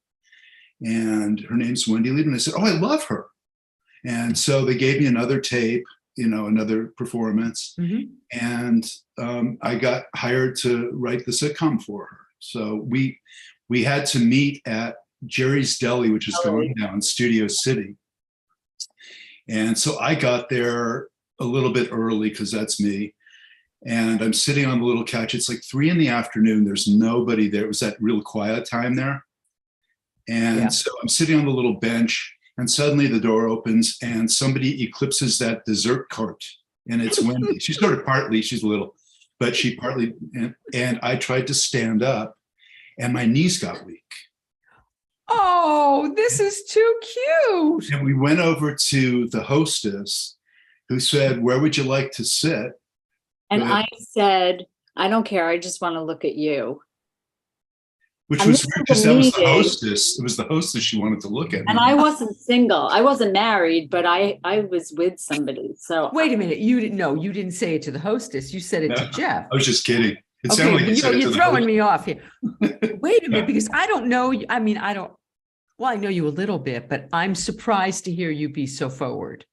And her name's Wendy Liebman. I said, oh, I love her. And so they gave me another tape, another performance. Mm-hmm. And I got hired to write the sitcom for her. So we had to meet at Jerry's Deli, which is going down in Studio City. And so I got there a little bit early because that's me. And I'm sitting on the little couch. It's like 3 p.m. There's nobody there. It was that real quiet time there. And so I'm sitting on the little bench and suddenly the door opens and somebody eclipses that dessert cart. And it's Wendy. She's sort of she's little, but she partly, and I tried to stand up and my knees got weak. Oh, this is too cute. And we went over to the hostess who said, where would you like to sit? And I said, I don't care. I just want to look at you. Which And was this weird was because a that was the meeting. hostess. It was the hostess she wanted to look at. And I wasn't single. I wasn't married, but I was with somebody. So Wait a minute. You didn't know. You didn't say it to the hostess. You said it to No, Jeff. I was just kidding. It Okay, sounded like but you said it to you're the throwing host. me off here. Wait a minute, Yeah. because I don't know. I mean, I don't. Well, I know you a little bit, but I'm surprised to hear you be so forward.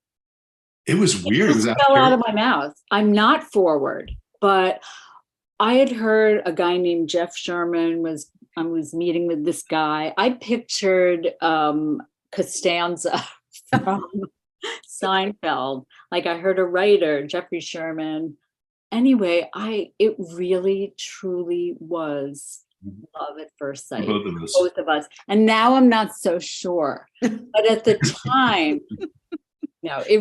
It was weird. It was it fell out of my mouth. I'm not forward, but I had heard a guy named Jeff Sherman was meeting with this guy. I pictured Costanza from Seinfeld. Like I heard a writer, Jeffrey Sherman. Anyway, it really truly was love at first sight. Both of us. Both of us. And now I'm not so sure. But at the time, no, it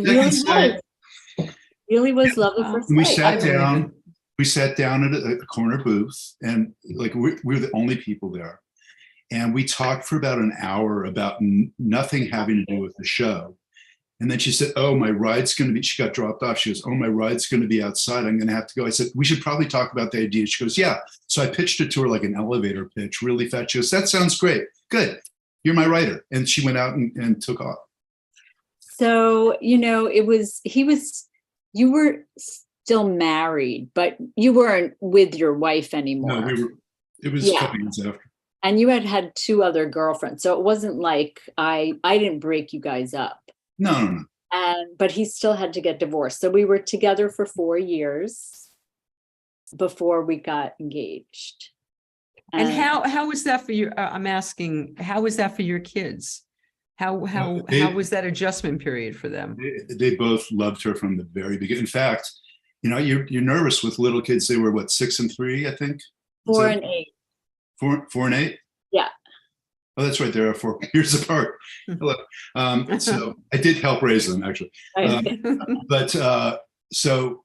really was love at first sight. We sat I believe down. it. We sat down at a corner booth, and like we were the only people there. And we talked for about an hour about nothing having to do with the show. And then she said, "Oh, my ride's going to be," she got dropped off. She goes, "Oh, my ride's going to be outside. I'm going to have to go." I said, "We should probably talk about the idea." She goes, "Yeah." So I pitched it to her like an elevator pitch, really fast. She goes, "That sounds great. Good. You're my writer." And she went out and took off. So, you were still married, but you weren't with your wife anymore. No, it was a couple years after. And you had two other girlfriends. So it wasn't like I didn't break you guys up. No. But he still had to get divorced. So we were together for 4 years before we got engaged. And how was that for you? I'm asking, how was that for your kids? How was that adjustment period for them? They both loved her from the very beginning. In fact, you're nervous with little kids. They were what, 6 and 3, I think. 4 and 8. 4 and 8. Yeah. Oh, that's right. They are 4 years apart. Hello. So I did help raise them, actually. But so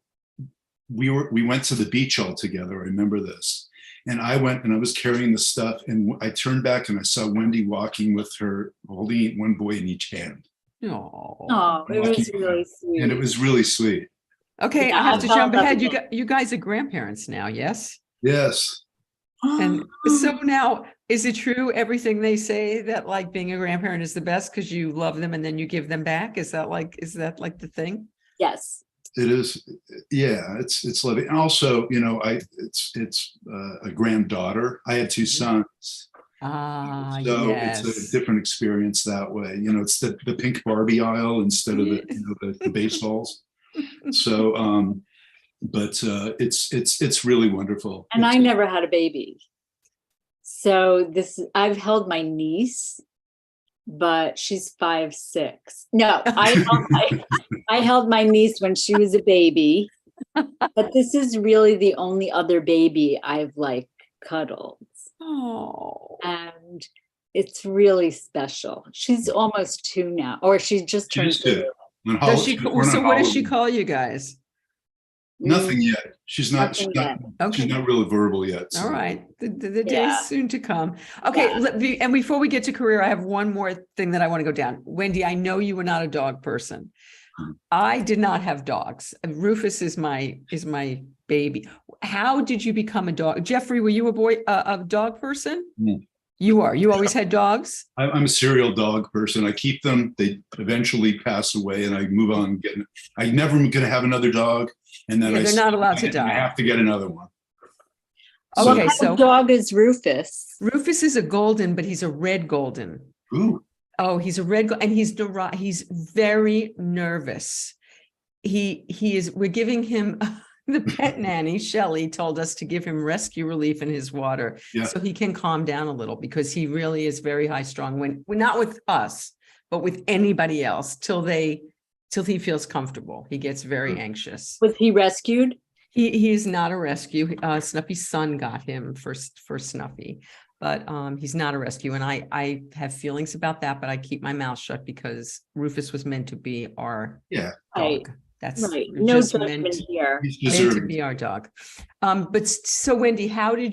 we went to the beach all together. I remember this. And I went and I was carrying the stuff, and I turned back and I saw Wendy walking with her, holding one boy in each hand. Oh, it was really sweet. And it was really sweet. Okay, I have to jump ahead. You guys are grandparents now, yes? Yes. And so now, is it true everything they say that like being a grandparent is the best because you love them and then you give them back? Is that like the thing? Yes. It is. Yeah, it's lovely. And also, it's a granddaughter. I had 2 sons. So yes. It's a different experience that way. It's the pink Barbie aisle instead of the baseballs. So, but it's really wonderful. And I never had a baby. So I've held my niece, but she's 5'6". No, I held my niece when she was a baby, but this is really the only other baby I've like cuddled. Oh. And it's really special. She's almost 2 now, or she just turned 2. So what does she call you guys? Nothing yet. She's not really verbal yet. So. All right. The day is soon to come. Okay. And before we get to career, I have one more thing that I want to go down. Wendy, I know you were not a dog person. I did not have dogs. Rufus is my baby. How did you become a dog? Jeffrey, were you a dog person? You are. You always had dogs? I'm a serial dog person. I keep them. They eventually pass away and I move on. I never going to have another dog. And then they're not allowed to die. I have to get another one. Okay, so what dog is Rufus? Rufus is a golden, but he's a red golden. Ooh. Oh, he's a red, and he's very nervous. We're giving him, the pet nanny, Shelley, told us to give him rescue relief in his water so he can calm down a little because he really is very high strung when not with us, but with anybody else till he feels comfortable. He gets very anxious. Was he rescued? He is not a rescue. Snuffy's son got him for Snuffy. But he's not a rescue. And I have feelings about that, but I keep my mouth shut because Rufus was meant to be our dog. Right. That's right. No judgment here. Meant to be our dog. But so Wendy, what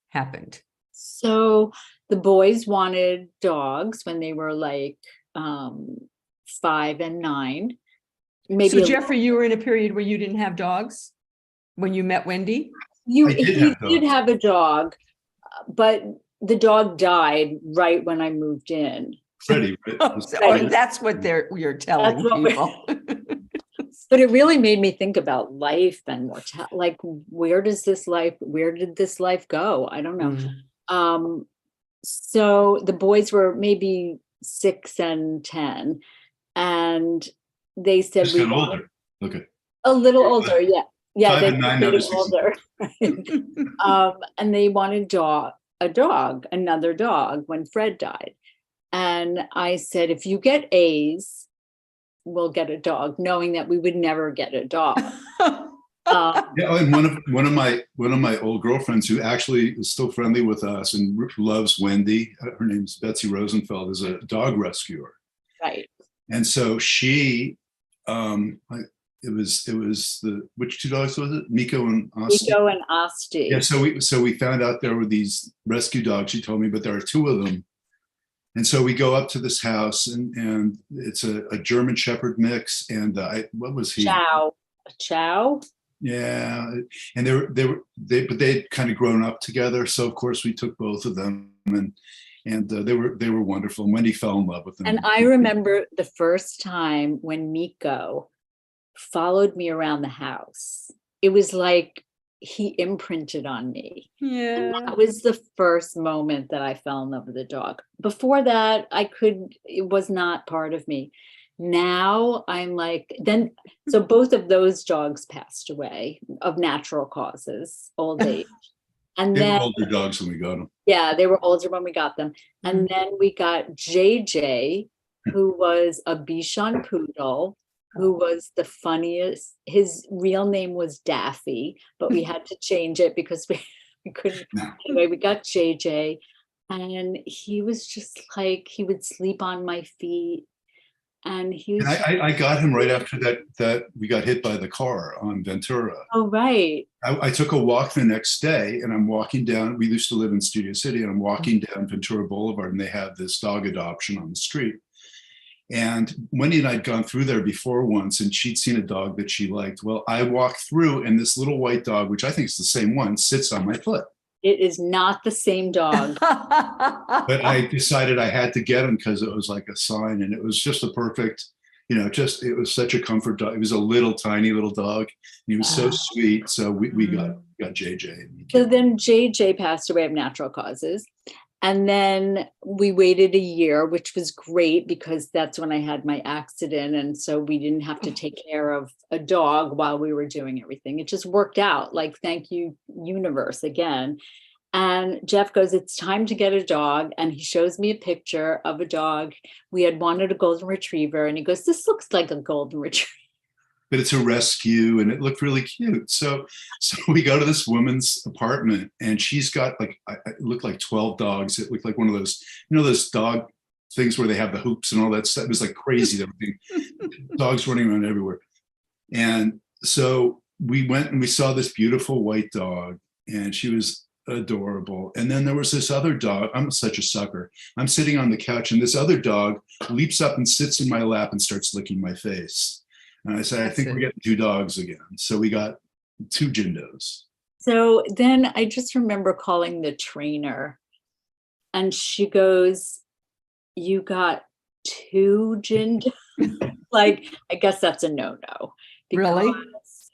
happened? So the boys wanted dogs when they were like 5 and 9. So Jeffrey, you were in a period where you didn't have dogs when you met Wendy? I did He have did dogs. have a dog, but the dog died right when I moved in. Freddie, right? Freddie. That's what you're telling That's what people. But it really made me think about life and mortality. Like, where did this life go? I don't know. Mm. So the boys were maybe 6 and 10, and they said Just got older. Okay. a little older. Yeah. Yeah. 5 They and 9 were now to getting 6 and older. And they wanted another dog when Fred died. And I said, if you get A's, we'll get a dog, knowing that we would never get a dog. Yeah, and one of my old girlfriends who actually is still friendly with us and loves Wendy. Her name's Betsy Rosenfeld, is a dog rescuer. Right. And so she, it was which 2 dogs was it? Miko and Asti. Miko and Asti. Yeah. So we found out there were these rescue dogs. She told me, but there are 2 of them. And so we go up to this house, and it's a German Shepherd mix. And what was he? Chow. Yeah, and they'd kind of grown up together. So of course we took both of them, and they were wonderful. And Wendy fell in love with them. And I remember the first time when Miko followed me around the house. It was like he imprinted on me. Yeah. And that was the first moment that I fell in love with a dog. Before that, it was not part of me. Now I'm like, so both of those dogs passed away of natural causes, old age. And They were then older dogs when we got them. Yeah, they were older when we got them. And then we got JJ, who was a Bichon poodle, who was the funniest. His real name was Daffy, but we had to change it because we couldn't. Anyway, we got JJ, and he was just like, he would sleep on my feet. And he was. And I got him right after that we got hit by the car on Ventura. Oh, right. I took a walk the next day, and I'm walking down. We used to live in Studio City, and I'm walking down Ventura Boulevard, and they have this dog adoption on the street. And Wendy and I'd gone through there before once, and she'd seen a dog that she liked. Well, I walked through, and this little white dog, which I think is the same one, sits on my foot. It is not the same dog. But I decided I had to get him because it was like a sign, and it was just a perfect, it was such a comfort dog. He was a little tiny little dog. He was so sweet. So we got JJ. So then JJ passed away of natural causes. And then we waited a year, which was great because that's when I had my accident. And so we didn't have to take care of a dog while we were doing everything. It just worked out. Like, thank you, universe, again. And Jeff goes, it's time to get a dog. And he shows me a picture of a dog. We had wanted a golden retriever. And he goes, this looks like a golden retriever. But it's a rescue, and it looked really cute. So we go to this woman's apartment, and she's got it looked like 12 dogs. It looked like one of those, those dog things where they have the hoops and all that stuff. It was like crazy. Dogs running around everywhere. And so we went and we saw this beautiful white dog, and she was adorable. And then there was this other dog. I'm such a sucker. I'm sitting on the couch, and this other dog leaps up and sits in my lap and starts licking my face. And I said, I think we're getting 2 dogs again. So we got 2 Jindos. So then I just remember calling the trainer, and she goes, you got 2 Jindos? Like, I guess that's a no-no. Really?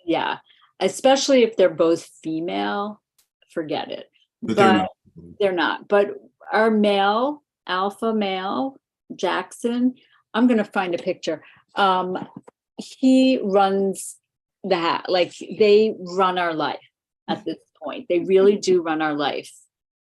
Yeah. Especially if they're both female, forget it. But they're not. But our male, alpha male, Jackson, I'm going to find a picture. He runs they run our life at this point. They really do run our life,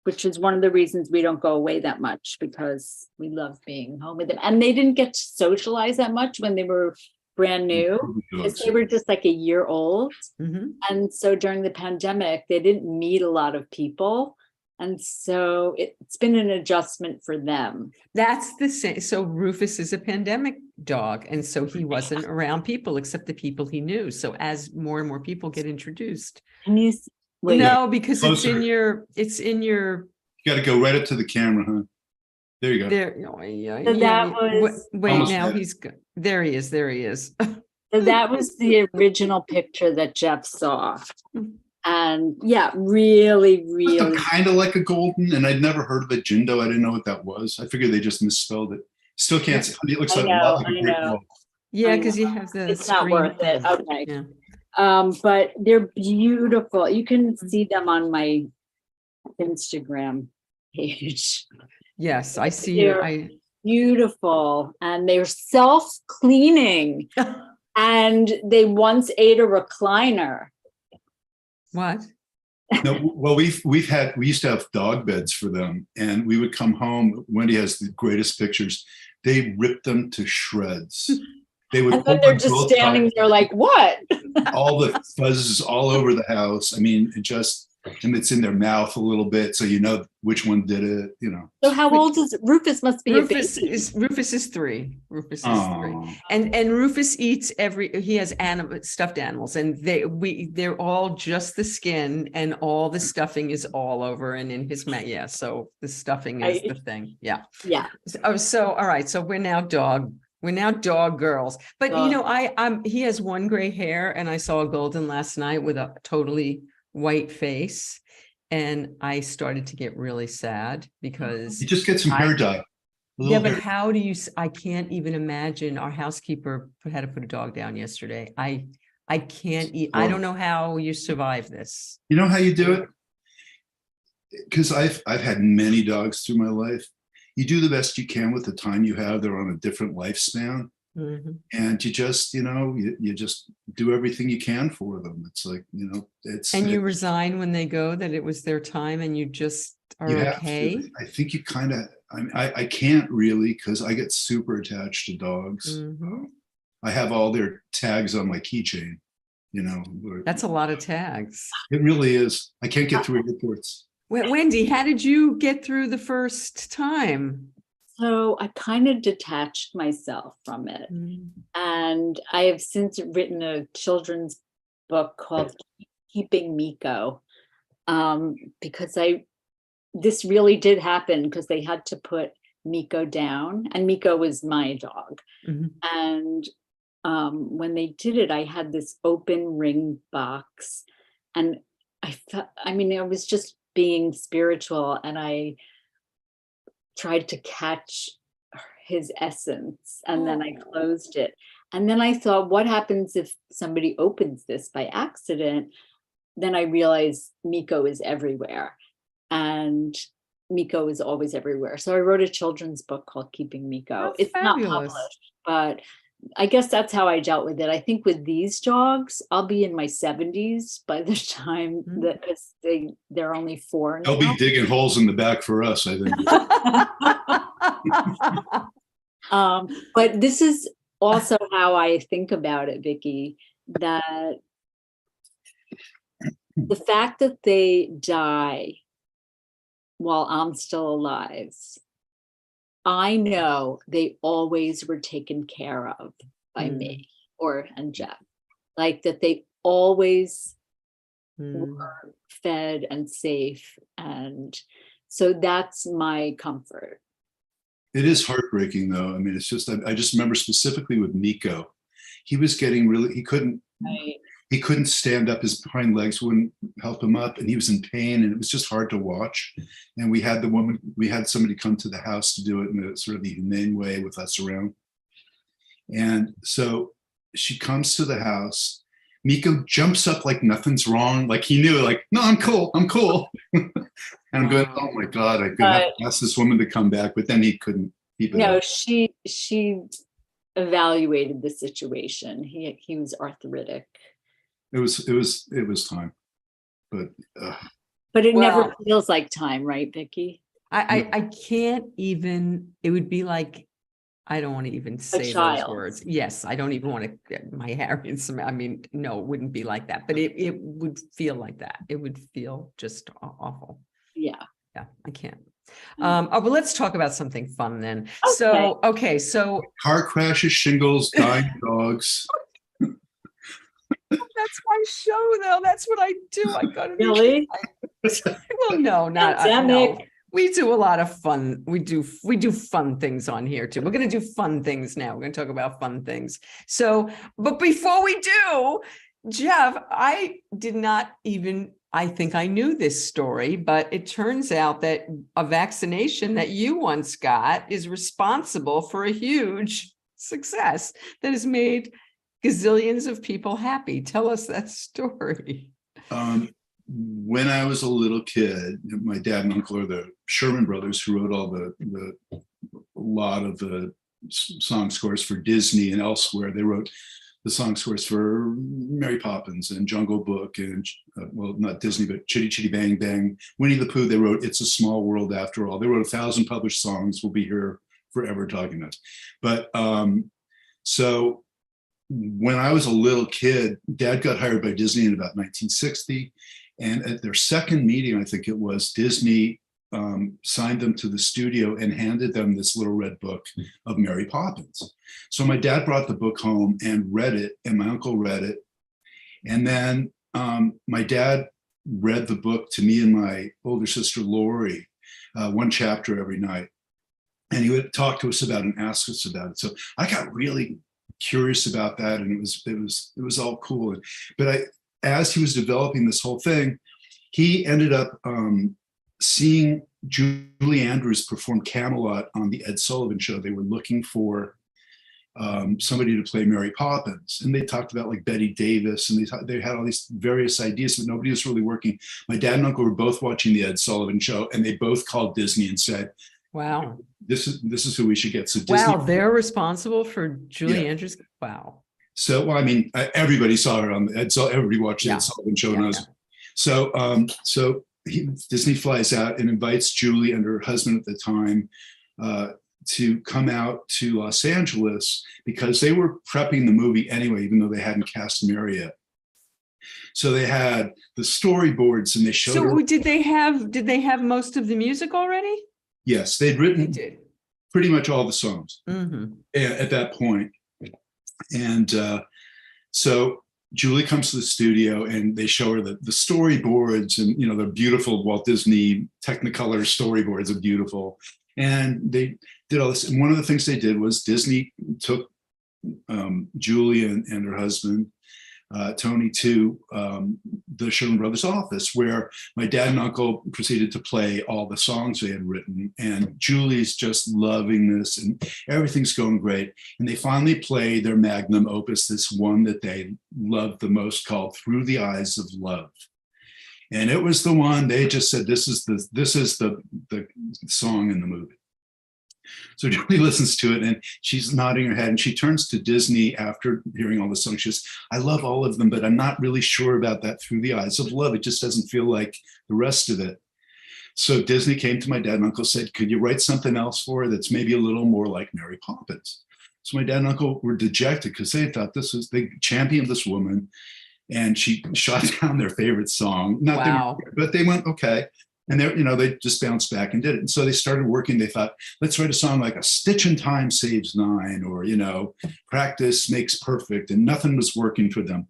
which is one of the reasons we don't go away that much, because we love being home with them. And they didn't get to socialize that much when they were brand new, because they were just like a year old. Mm-hmm. And so during the pandemic, they didn't meet a lot of people. And so it's been an adjustment for them. That's the same. So Rufus is a pandemic dog. And so he wasn't around people except the people he knew. So as more and more people get introduced. Because it's in your, you got to go right up to the camera, huh? There you go. There he is. So that was the original picture that Jeff saw. And yeah, really, But they're really. kind of like a golden, and I'd never heard of a Jindo. I didn't know what that was. I figured they just misspelled it. Still can't see. It looks I like a lot know, like a I great know. wall. Yeah, I because you know. have the It's not screen worth it. thing. Okay. Yeah. But they're beautiful. You can see them on my Instagram page. Yes, I see your, They're beautiful, and they're self-cleaning. And they once ate a recliner. what? No, well, we used to have dog beds for them, and we would come home. Wendy has the greatest pictures. They ripped them to shreds. They would And then they're open just both standing sides, there like, what? all the fuzzes all over the house. I mean, and it's in their mouth a little bit, so you know which one did it. You know. So how old is Rufus? Must be Rufus a baby. is 3. Rufus is 3. Aw. And Rufus eats he has stuffed animals, and they're all just the skin, and all the stuffing is all over and in his mouth. Yeah, so the stuffing is the thing. Yeah. Yeah. So all right, so we're now dog girls. But you know, he has one gray hair, and I saw a golden last night with a totally white face, and I started to get really sad because You just get some hair dye. yeah, but how do you? I can't even imagine. Our housekeeper had to put a dog down yesterday. I can't eat. I don't know how you survive this. You know how you do it? Because I've had many dogs through my life. You do the best you can with the time you have. They're on a different lifespan. Mm-hmm. And you just, you just do everything you can for them. It's like, you resign when they go, that it was their time, and you just are okay. I think you kind of, I can't really, because I get super attached to dogs. Mm-hmm. I have all their tags on my keychain, That's a lot of tags. It really is. I can't get through airports. Wendy, how did you get through the first time? So I kind of detached myself from it. And I have since written a children's book called Keeping Miko, because this really did happen, because they had to put Miko down, and Miko was my dog. Mm-hmm. And when they did it, I had this open ring box, and I was just being spiritual, and I tried to catch his essence, and then I closed it. And then I thought, what happens if somebody opens this by accident? Then I realized Miko is everywhere, and Miko is always everywhere. So I wrote a children's book called Keeping Miko. It's fabulous. Not published, but I guess that's how I dealt with it. I think with these dogs, I'll be in my 70s by the time that, because they're only 4 now. They'll be digging holes in the back for us, I think. But this is also how I think about it, Vicki, that the fact that they die while I'm still alive, I know they always were taken care of by me and Jeff, like that they always were fed and safe. And so that's my comfort. It is heartbreaking though. I mean, it's just, I just remember specifically with Miko, he was getting he couldn't stand up. His hind legs wouldn't help him up, and he was in pain, and it was just hard to watch. And we had somebody come to the house to do it in a sort of a humane way with us around. And so she comes to the house. Miko jumps up like nothing's wrong. Like he knew, like, no, I'm cool. And I'm going, oh my God, I'm gonna have to ask this woman to come back. But then he couldn't keep it up. She evaluated the situation. He was arthritic. It was time, but it never feels like time, right, Vicki? I can't even. It would be like, I don't want to even say those words. Yes, I don't even want to get my hair in some. I mean, no, it wouldn't be like that, but it would feel like that. It would feel just awful. Yeah, I can't. Well, let's talk about something fun then. Okay. So car crashes, shingles, dying dogs. That's my show, though. That's what I do. I gotta really. Well, no, not no. We do a lot of fun. We do fun things on here too. We're going to do fun things now. We're going to talk about fun things. So, but before we do, Jeff, I did not even, I think I knew this story, but it turns out that a vaccination that you once got is responsible for a huge success that has made gazillions of people happy. Tell us that story. When I was a little kid, my dad and uncle are the Sherman brothers who wrote all a lot of the song scores for Disney and elsewhere. They wrote the song scores for Mary Poppins and Jungle Book and, well, not Disney, but Chitty Chitty Bang Bang. Winnie the Pooh, they wrote It's a Small World After All. They wrote 1,000 published songs. We'll be here forever talking about. But so when I was a little kid, Dad got hired by Disney in about 1960. And at their second meeting, I think it was, Disney signed them to the studio and handed them this little red book of Mary Poppins. So my dad brought the book home and read it, and my uncle read it. And then my dad read the book to me and my older sister, Lori, one chapter every night. And he would talk to us about it and ask us about it. So I got really curious about that, and it was all cool. But as he was developing this whole thing, he ended up seeing Julie Andrews perform Camelot on the Ed Sullivan Show. They were looking for somebody to play Mary Poppins, and they talked about like Betty Davis, and they had all these various ideas, but nobody was really working. My dad and uncle were both watching the Ed Sullivan Show, and they both called Disney and said, "Wow, this is who we should get." So Disney, wow, they're responsible for Julie Andrews. Wow. So, well, I mean, everybody saw her on the Ed Sullivan. Everybody watched the Ed Sullivan Show when I was. So Disney flies out and invites Julie and her husband at the time to come out to Los Angeles because they were prepping the movie anyway, even though they hadn't cast Mary yet. So they had the storyboards and they showed. So her. did they have most of the music already? Yes, they'd written pretty much all the songs at that point. And so Julie comes to the studio and they show her the storyboards, and, you know, the beautiful Walt Disney Technicolor storyboards are beautiful. And they did all this. And one of the things they did was Disney took Julie and her husband, Tony, to the Sherman Brothers office, where my dad and uncle proceeded to play all the songs they had written. And Julie's just loving this and everything's going great. And they finally play their magnum opus, this one that they loved the most, called Through the Eyes of Love. And it was the one they just said, this is the song in the movie. So Julie listens to it and she's nodding her head, and she turns to Disney after hearing all the songs. She says, "I love all of them, but I'm not really sure about that Through the Eyes of Love. It just doesn't feel like the rest of it." So Disney came to my dad and uncle, said, "Could you write something else for her that's maybe a little more like Mary Poppins?" So my dad and uncle were dejected because they thought they championed this woman and she shot down their favorite song. But they went, okay. And they just bounced back and did it. And so they started working. They thought, let's write a song like "A Stitch in Time Saves Nine," or, "Practice Makes Perfect," and nothing was working for them.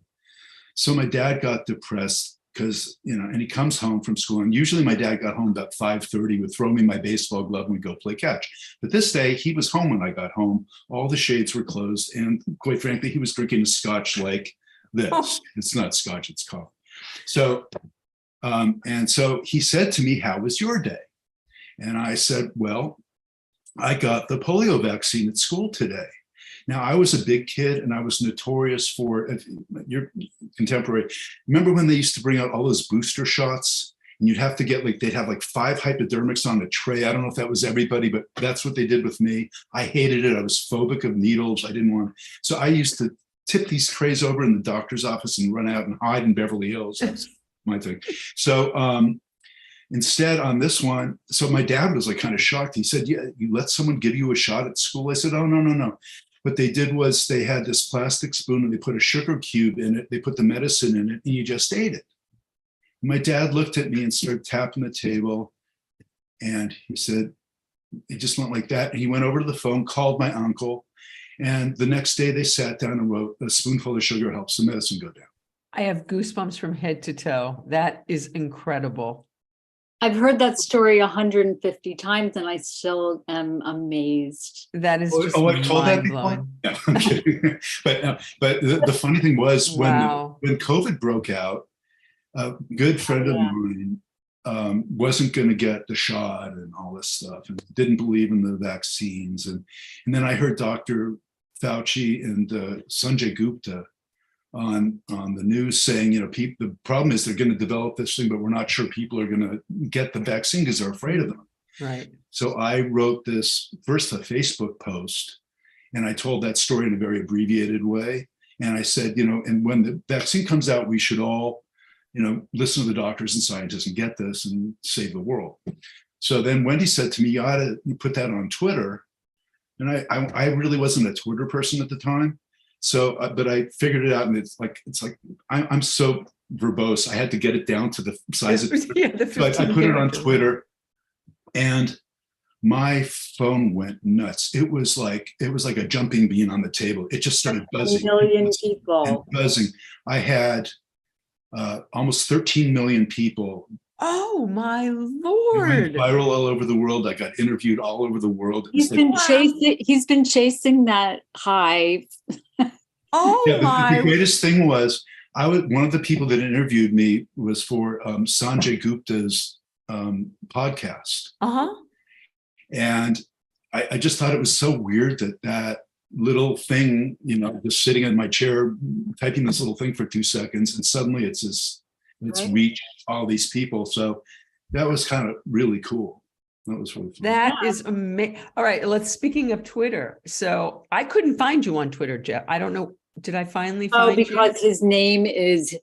So my dad got depressed because, and he comes home from school. And usually my dad got home about 5:30, would throw me my baseball glove and we'd go play catch. But this day he was home when I got home. All the shades were closed. And quite frankly, he was drinking a scotch like this. Oh. It's not scotch, it's coffee. And so he said to me, "How was your day?" And I said, "Well, I got the polio vaccine at school today." Now, I was a big kid and I was notorious for, your contemporary. Remember when they used to bring out all those booster shots and you'd have to get they'd have 5 hypodermics on a tray. I don't know if that was everybody, but that's what they did with me. I hated it. I was phobic of needles. I didn't want. So I used to tip these trays over in the doctor's office and run out and hide in Beverly Hills. That's my thing. So instead on this one, so my dad was kind of shocked. He said, "Yeah, you let someone give you a shot at school?" I said, "Oh, no. What they did was they had this plastic spoon and they put a sugar cube in it. They put the medicine in it and you just ate it." My dad looked at me and started tapping the table. And he said, he just went like that. And he went over to the phone, called my uncle. And the next day they sat down and wrote, "A spoonful of sugar helps the medicine go down." I have goosebumps from head to toe. That is incredible. I've heard that story 150 times and I still am amazed. That is just I've told that before. mind-blowing. No, I'm kidding. But the funny thing was Wow. when COVID broke out, a good friend of mine wasn't going to get the shot and all this stuff, and didn't believe in the vaccines. And then I heard Dr. Fauci and Sanjay Gupta on the news saying, the problem is they're going to develop this thing, but we're not sure people are going to get the vaccine because they're afraid of them. Right. So I wrote this first a Facebook post, and I told that story in a very abbreviated way. And I said, and when the vaccine comes out, we should all, listen to the doctors and scientists and get this and save the world. So then Wendy said to me, you ought to put that on Twitter. And I really wasn't a Twitter person at the time. So, but I figured it out, and it's like I'm so verbose. I had to get it down to the size of it. So I put it on Twitter, and my phone went nuts. It was like a jumping bean on the table. It just started buzzing. 1 million people. Buzzing. I had almost 13 million people. Oh my It Lord. went viral all over the world. I got interviewed all over the world. He's been chasing that hive. Oh the greatest thing was one of the people that interviewed me was for Sanjay Gupta's podcast. Uh-huh. And I just thought it was so weird that little thing, just sitting in my chair, typing this little thing for 2 seconds, and suddenly it's Right. reached all these people. So that was kind of really cool. That was really fun. That is amazing. All right, speaking of Twitter. So I couldn't find you on Twitter, Jeff. I don't know. Did I finally find you? Because his name is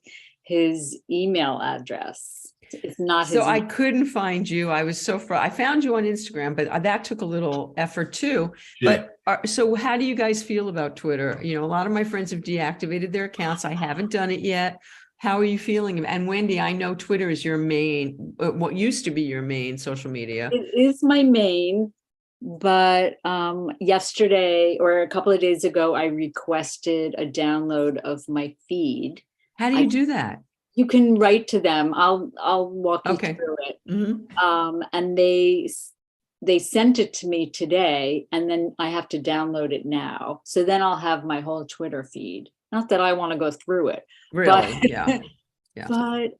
his email address. It's not his. So I couldn't find you. I was so I found you on Instagram, but that took a little effort too. Yeah. But so how do you guys feel about Twitter? A lot of my friends have deactivated their accounts. I haven't done it yet. How are you feeling? And Wendy, I know Twitter is your main, what used to be your main social media. It is my main, but yesterday or a couple of days ago, I requested a download of my feed. How do you do that? You can write to them. I'll walk you through it. Mm-hmm. And they sent it to me today, and then I have to download it now. So then I'll have my whole Twitter feed. Not that I want to go through it. Really? But, yeah. But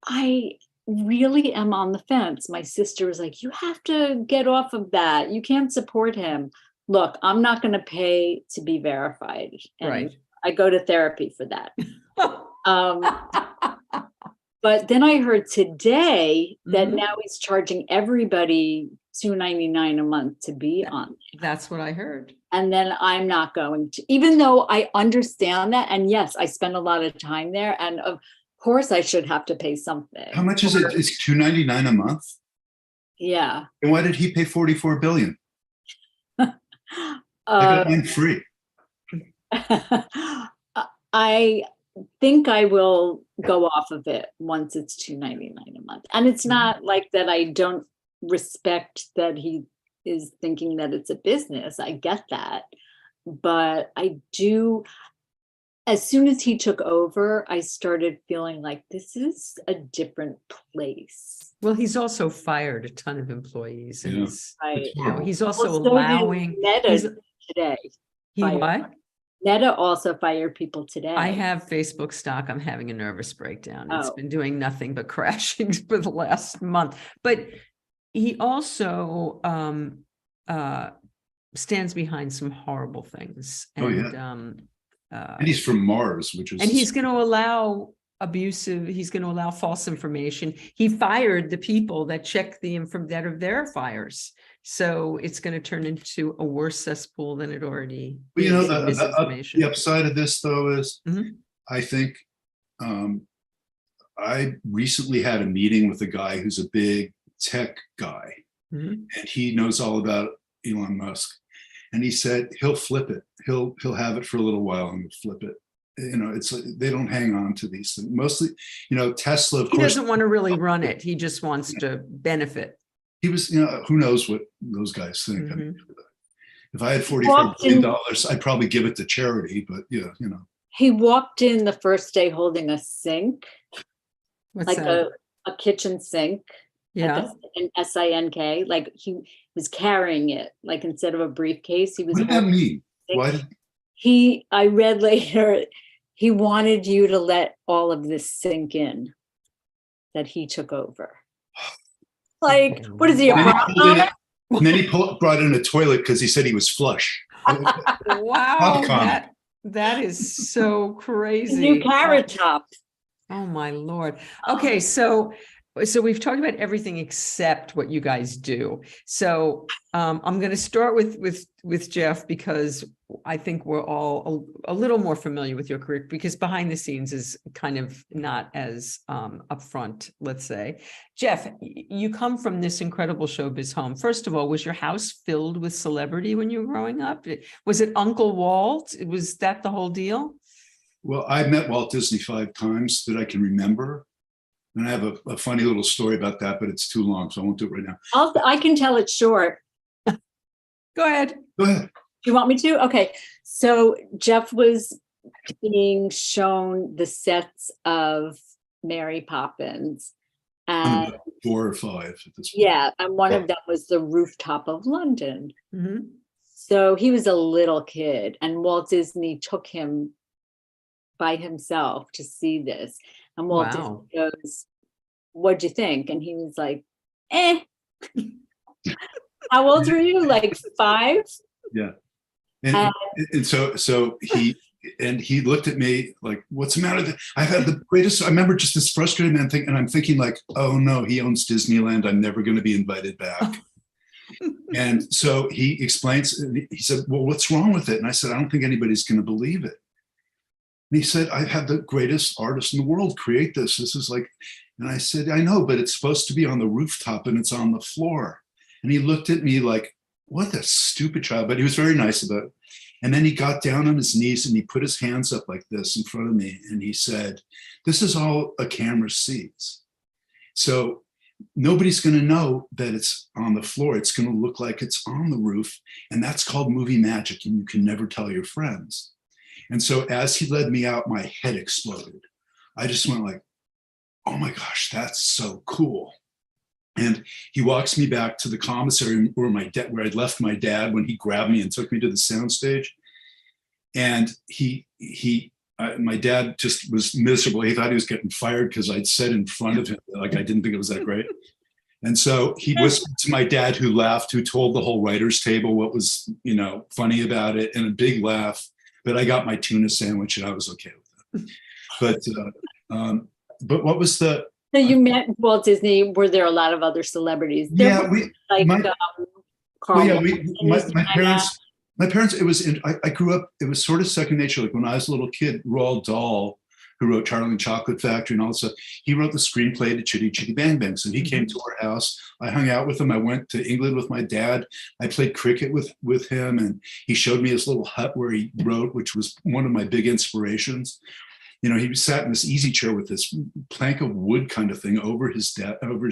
I really am on the fence. My sister was like, you have to get off of that. You can't support him. Look, I'm not going to pay to be verified. And Right. I go to therapy for that. But then I heard today that now he's charging everybody $2.99 a month to be on. That's what I heard. And then I'm not going to, even though I understand that. And yes, I spend a lot of time there. And of course I should have to pay something. How much is it? It's $2.99 a month. Yeah. And why did he pay $44 billion? I got mine free. I think I will go off of it once it's $2.99 a month. And it's not like that I don't respect that he is thinking that it's a business. I get that. But I do, as soon as he took over, I started feeling like this is a different place. Well, he's also fired a ton of employees. And he's also so allowing Meta today. He what? Meta also fired people today. I have Facebook stock. I'm having a nervous breakdown. It's been doing nothing but crashing for the last month. But he also stands behind some horrible things. And, and he's from Mars, which is... And he's going to allow he's going to allow false information. He fired the people that check that are verifiers. So it's going to turn into a worse cesspool than it already is. The upside of this, though, is I think I recently had a meeting with a guy who's a big tech guy, and he knows all about Elon Musk. And he said he'll flip it. He'll have it for a little while and he'll flip it. It's like they don't hang on to these things. Mostly, Tesla. Of course, he doesn't want to really run it. He just wants to benefit. He was, who knows what those guys think. I mean, if I had $44 billion, I'd probably give it to charity. But he walked in the first day holding a sink, What's like that? a kitchen sink. Yeah. an SINK. Like he was carrying it, like instead of a briefcase, he was. What did that mean? Why did I read later, he wanted you to let all of this sink in, that he took over. Like, what is he, a then he prop pulled in, owner? and then he brought in a toilet because he said he was flush. Wow, Popcorn. that is so A crazy. new carrot top. Oh my Lord. Okay, so we've talked about everything except what you guys do. So I'm going to start with Jeff, because I think we're all a little more familiar with your career, because behind the scenes is kind of not as upfront, let's say. Jeff, you come from this incredible showbiz home. First of all, was your house filled with celebrity when you were growing up? Was it Uncle Walt? Was that the whole deal? Well, I've met Walt Disney 5 times that I can remember. And I have a funny little story about that, but it's too long, so I won't do it right now. I can tell it short. Go ahead. Go ahead. Do you want me to? Okay. So Jeff was being shown the sets of Mary Poppins. I'm And about 4 or 5 at this point. yeah, and one of them was the rooftop of London. Mhm. So he was a little kid, and Walt Disney took him by himself to see this. And Walt Wow. Disney goes, "What'd you think?" And he was like, "Eh." How old were you? Like 5? Yeah. And so he looked at me like, what's the matter? I've had the greatest, I remember just this frustrated man thing, and I'm thinking like, oh no, he owns Disneyland. I'm never going to be invited back. And so he explains, he said, well, what's wrong with it? And I said, I don't think anybody's going to believe it. And he said, I've had the greatest artist in the world create this. This is like, and I said, I know, but it's supposed to be on the rooftop and it's on the floor. And he looked at me like, what a stupid child, but he was very nice about it. And then he got down on his knees and he put his hands up like this in front of me. And he said, this is all a camera sees. So nobody's going to know that it's on the floor. It's going to look like it's on the roof. And that's called movie magic. And you can never tell your friends. And so as he led me out, my head exploded. I just went like, oh my gosh, that's so cool. And he walks me back to the commissary where I'd left my dad when he grabbed me and took me to the soundstage. And my dad just was miserable. He thought he was getting fired because I'd said in front of him, like I didn't think it was that great. And so he whispered to my dad, who laughed, who told the whole writer's table what was, funny about it, and a big laugh. But I got my tuna sandwich and I was okay with it. But what was the? So you met Walt Disney. Were there a lot of other celebrities? Yeah, Carl. My parents. It was. I grew up. It was sort of second nature. Like when I was a little kid, Roald Dahl, who wrote Charlie and the Chocolate Factory and all that stuff, he wrote the screenplay to Chitty Chitty Bang Bang. So he came to our house. I hung out with him. I went to England with my dad. I played cricket with him, and he showed me his little hut where he wrote, which was one of my big inspirations. He sat in this easy chair with this plank of wood kind of thing over his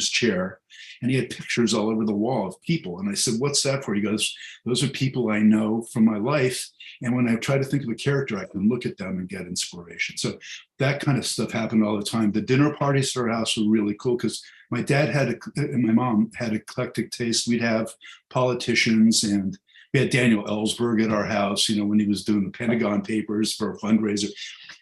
chair, and he had pictures all over the wall of people. And I said, "What's that for?" He goes, "Those are people I know from my life. And when I try to think of a character, I can look at them and get inspiration." So that kind of stuff happened all the time. The dinner parties at our house were really cool because my dad and my mom had eclectic taste. We'd have politicians, and we had Daniel Ellsberg at our house, when he was doing the Pentagon Papers for a fundraiser.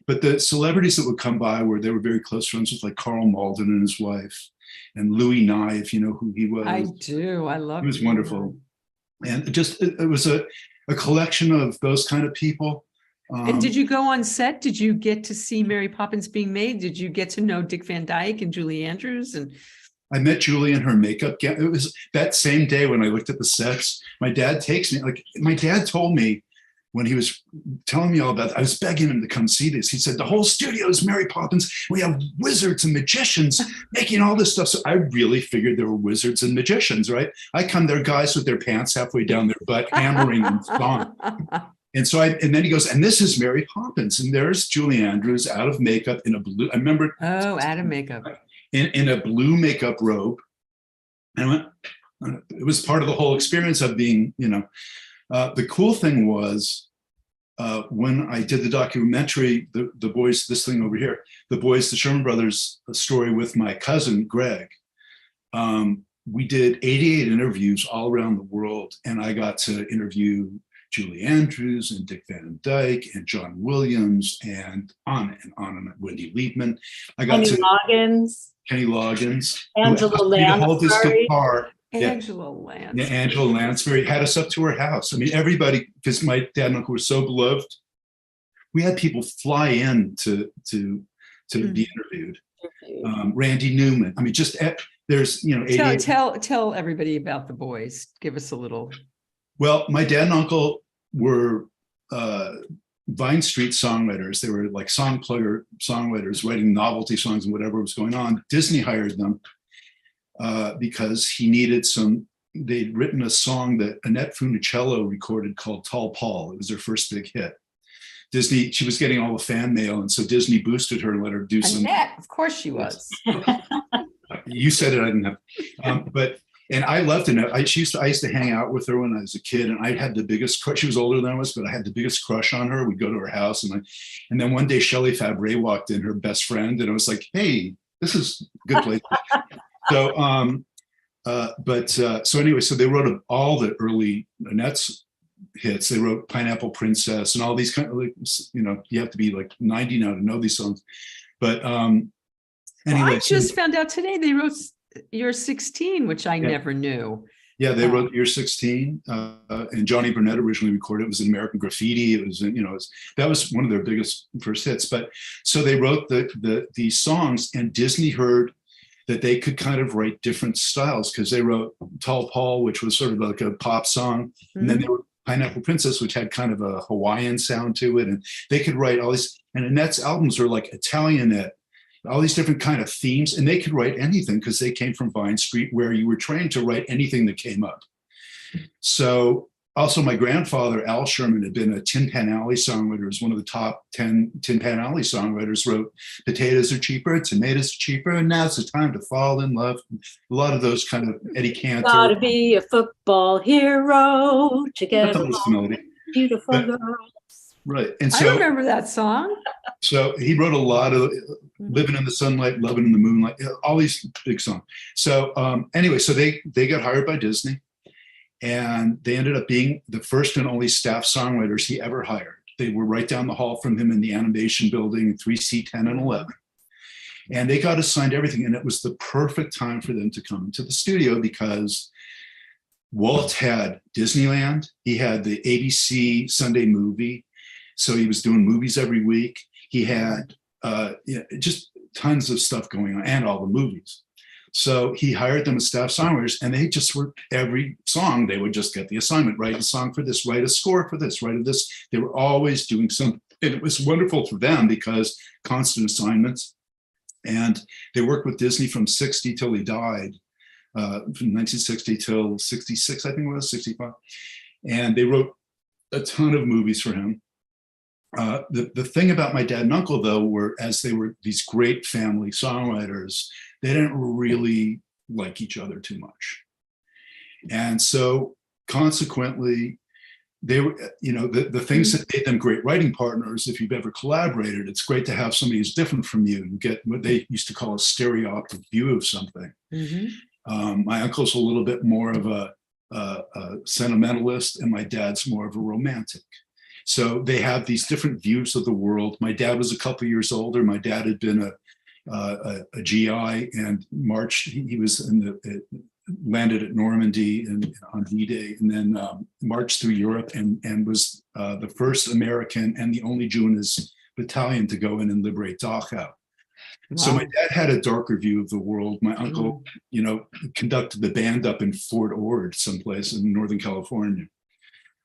But the celebrities that would come by they were very close friends with, like Carl Malden and his wife, and Louis Nye, if you know who he was. I do. I love. He was wonderful, and it was a collection of those kind of people. And did you go on set? Did you get to see Mary Poppins being made? Did you get to know Dick Van Dyke and Julie Andrews? And I met Julie in her makeup. It was that same day when I looked at the sets. My dad takes me. Like my dad told me when he was telling me all about it, I was begging him to come see this. He said, the whole studio is Mary Poppins. We have wizards and magicians making all this stuff. So I really figured there were wizards and magicians, right? I come there, guys with their pants halfway down their butt, hammering and song. And so and then he goes, and this is Mary Poppins. And there's Julie Andrews out of makeup in a blue, I remember. Oh, out of makeup. In a blue makeup robe. And it was part of the whole experience of being, the cool thing was when I did the documentary, the boys, this thing over here, the Sherman Brothers story with my cousin, Greg, we did 88 interviews all around the world, and I got to interview Julie Andrews and Dick Van Dyke and John Williams and on and on and on, Wendy Liebman. I got Kenny Loggins, Angela Lansbury. Angela Lansbury. Yeah, Angela Lansbury had us up to her house. I mean, everybody, because my dad and uncle were so beloved, we had people fly in to be interviewed. Randy Newman. I mean, just there's, you know, tell everybody about the boys. Give us a little. Well, my dad and uncle were Vine Street songwriters. They were like song plugger songwriters, writing novelty songs and whatever was going on. Disney hired them because he needed some. They'd written a song that Annette Funicello recorded called Tall Paul. It was their first big hit. Disney, she was getting all the fan mail, and so Disney boosted her and let her do some. Annette, of course she was. You said it, I didn't have. And I loved Annette. I used to hang out with her when I was a kid, and I had the biggest crush. She was older than I was, but I had the biggest crush on her. We'd go to her house, and then one day Shelley Fabre walked in, her best friend, and I was like, "Hey, this is a good place." So anyway, so they wrote all the early Annette's hits. They wrote Pineapple Princess and all these kind of, like, you know, you have to be like 90 now to know these songs. But anyway, I just found out today they wrote You're 16, which I never knew. Yeah, they wrote You're 16, and Johnny Burnett originally recorded it. It was in American Graffiti. It was, you know, that was one of their biggest first hits. But so they wrote these songs, and Disney heard that they could kind of write different styles, because they wrote Tall Paul, which was sort of like a pop song, and then they wrote Pineapple Princess, which had kind of a Hawaiian sound to it, and they could write all these. And Annette's albums were like Italianette, all these different kind of themes, and they could write anything because they came from Vine Street, where you were trained to write anything that came up. So also my grandfather, Al Sherman, had been a Tin Pan Alley songwriter. He was one of the top 10 Tin Pan Alley songwriters, wrote Potatoes Are Cheaper, Tomatoes Are Cheaper, and Now's the Time to Fall in Love. A lot of those kind of Eddie Cantor. Gotta be a football hero to get along. Beautiful girls. Right. And so I remember that song. So he wrote a lot of Living in the Sunlight, Loving in the Moonlight, all these big songs. So anyway, so they got hired by Disney, and they ended up being the first and only staff songwriters he ever hired. They were right down the hall from him in the animation building, 3C10 and 11. And they got assigned everything. And it was the perfect time for them to come into the studio, because Walt had Disneyland. He had the ABC Sunday Movie. So he was doing movies every week. He had just tons of stuff going on, and all the movies. So he hired them as staff songwriters, and they just were, every song, they would just get the assignment, write a song for this, write a score for this, write this. They were always doing something. And it was wonderful for them because constant assignments. And they worked with Disney from 60 till he died, from 1960 till 66, I think it was, 65. And they wrote a ton of movies for him. The thing about my dad and uncle, though, were, as they were these great family songwriters, they didn't really like each other too much. And so consequently, they were, you know, the things that made them great writing partners, if you've ever collaborated, it's great to have somebody who's different from you and get what they used to call a stereotypic view of something. My uncle's a little bit more of a sentimentalist, and my dad's more of a romantic. So they have these different views of the world. My dad was a couple years older. My dad had been a GI and marched. He was landed at Normandy on D-Day, and then marched through Europe and was the first American and the only Jew in his battalion to go in and liberate Dachau. Wow. So my dad had a darker view of the world. My uncle, you know, conducted the band up in Fort Ord, someplace in Northern California.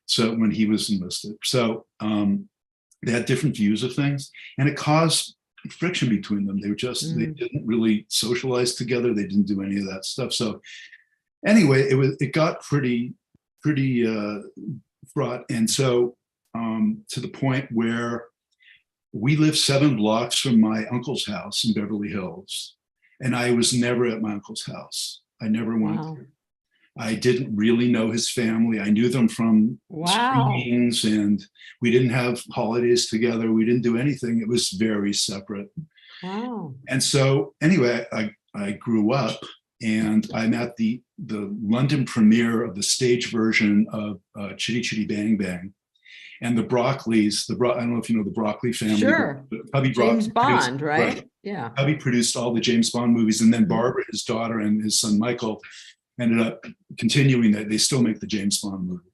So when he was enlisted, so they had different views of things, and it caused friction between them. They were just they didn't really socialize together. They didn't do any of that stuff. So anyway, it got pretty fraught, and so to the point where we lived 7 blocks from my uncle's house in Beverly Hills, and I was never at my uncle's house. I never went there. I didn't really know his family. I knew them from screenings, and we didn't have holidays together. We didn't do anything. It was very separate. And so anyway, I grew up and I'm at the London premiere of the stage version of Chitty Chitty Bang Bang. And the Broccoli's, I don't know if you know the Broccoli family. Sure. But Hubby James Broccoli Bond, right? Yeah. Hubby produced all the James Bond movies, and then Mhm. Barbara, his daughter, and his son Michael ended up continuing that. They still make the James Bond movies.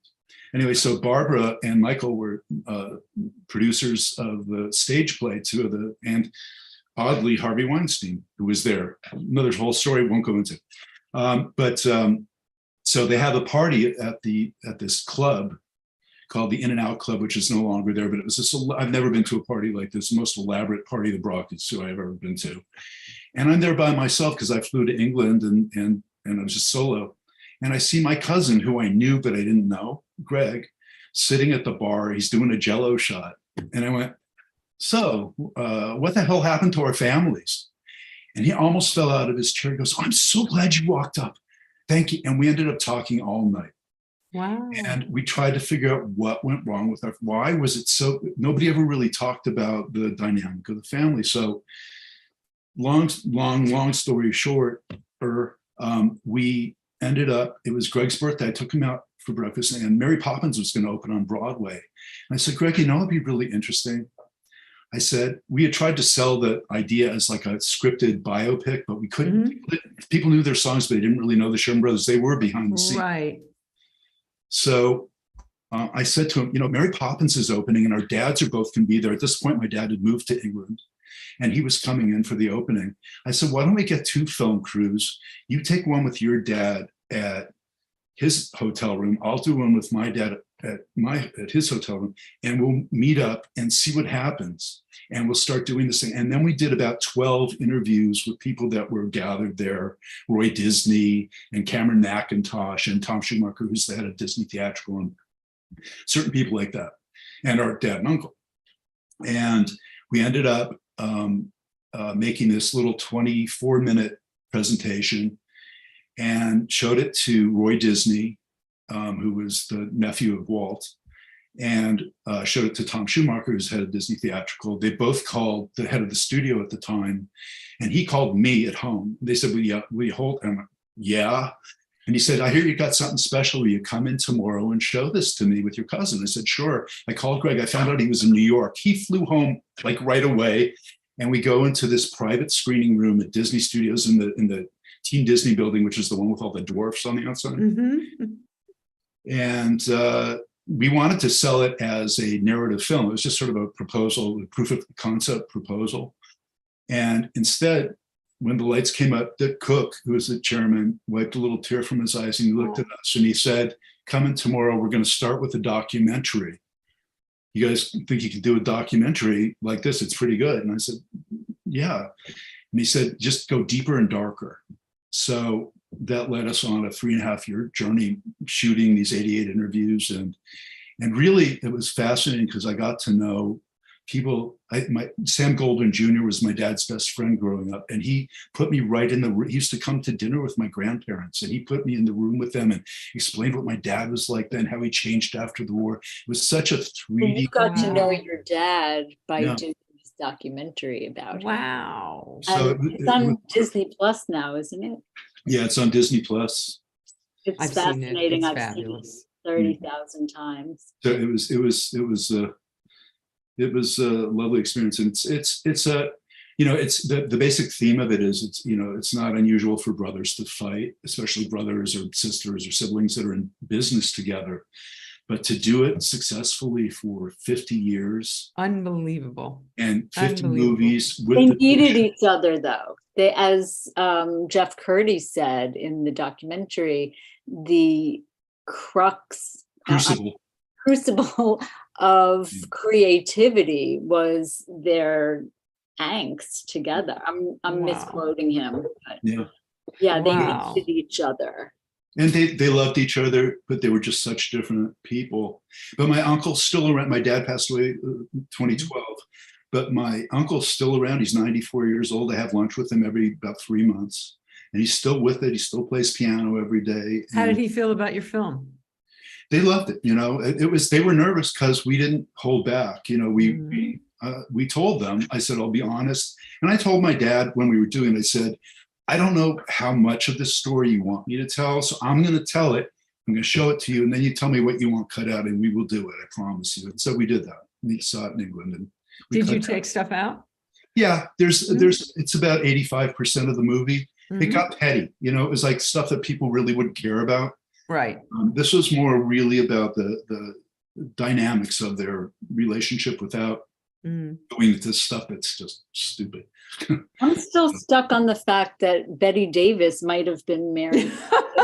Anyway, so Barbara and Michael were producers of the stage play, and oddly, Harvey Weinstein, who was there. Another whole story, won't go into. So they have a party at this club called the In and Out Club, which is no longer there, but it was just, I've never been to a party like this, the most elaborate party the Broccoli's I've ever been to. And I'm there by myself because I flew to England and I was just solo. And I see my cousin, who I knew but I didn't know, Greg, sitting at the bar. He's doing a Jello shot. And I went, so what the hell happened to our families? And he almost fell out of his chair. He goes, I'm so glad you walked up. Thank you. And we ended up talking all night. Wow. And we tried to figure out what went wrong with our, why was it so, nobody ever really talked about the dynamic of the family. So long story short, we ended up, it was Greg's birthday. I took him out for breakfast and Mary Poppins was going to open on Broadway. And I said, Greg, you know, it'd be really interesting. I said, we had tried to sell the idea as like a scripted biopic, but we couldn't. Mm-hmm. People knew their songs, but they didn't really know the Sherman Brothers. They were behind the scenes. Right. So I said to him, you know, Mary Poppins is opening and our dads are both going to be there. At this point, my dad had moved to England and he was coming in for the opening. I said, why don't we get 2 film crews? You take one with your dad at his hotel room. I'll do one with my dad at his hotel room, and we'll meet up and see what happens. And we'll start doing this thing. And then we did about 12 interviews with people that were gathered there, Roy Disney and Cameron McIntosh and Tom Schumacher, who's the head of Disney Theatrical, and certain people like that, and our dad and uncle. And we ended up making this little 24-minute presentation and showed it to Roy Disney, who was the nephew of Walt, and showed it to Tom Schumacher, who's head of Disney Theatrical. They both called the head of the studio at the time, and he called me at home. They said, will you hold? And I'm like, yeah. And he said, I hear you got something special. Will you come in tomorrow and show this to me with your cousin? I said, sure. I called Greg. I found out he was in New York. He flew home like right away. And we go into this private screening room at Disney Studios in the Team Disney building, which is the one with all the dwarfs on the outside. Mm-hmm. And we wanted to sell it as a narrative film. It was just sort of a proposal, a proof of concept proposal. And instead, when the lights came up, the cook, who was the chairman, wiped a little tear from his eyes and he looked at us and he said, come in tomorrow, we're going to start with a documentary. You guys think you can do a documentary like this? It's pretty good. And I said, yeah. And he said, just go deeper and darker. So that led us on a 3.5-year journey shooting these 88 interviews. And really, it was fascinating because I got to know people. Sam Golden Jr. was my dad's best friend growing up. And he put me right in he used to come to dinner with my grandparents and he put me in the room with them and explained what my dad was like then, how he changed after the war. It was such a 3D. You got to know your dad by doing this documentary about him. Wow. So it's on Disney Plus now, isn't it? Yeah, it's on Disney Plus. It's fascinating. I've seen it 30,000 times. So it was a lovely experience, and it's a, you know, it's the basic theme of it is it's, you know, it's not unusual for brothers to fight, especially brothers or sisters or siblings that are in business together, but to do it successfurly for 50 years, unbelievable, and 50 movies. They needed each other, though. They, as Jeff Curdy said in the documentary, the crucible of creativity was their angst together. I'm misquoting him, but yeah, they needed each other. And they loved each other, but they were just such different people. But my uncle's still around. My dad passed away 2012, but my uncle's still around. He's 94 years old. I have lunch with him every about 3 months, and he's still with it. He still plays piano every day. How did he feel about your film? They loved it. You know, they were nervous because we didn't hold back. You know, we told them. I said, I'll be honest, and I told my dad when we were doing it, I said, I don't know how much of this story you want me to tell, so I'm going to tell it. I'm going to show it to you, and then you tell me what you want cut out, and we will do it. I promise you. And so we did that. We saw it in England, and did you take stuff out? Yeah, it's about 85% of the movie. It got petty, it was like stuff that people really wouldn't care about. Right. This was more really about the dynamics of their relationship without doing this stuff that's just stupid. I'm still stuck on the fact that Betty Davis might have been married.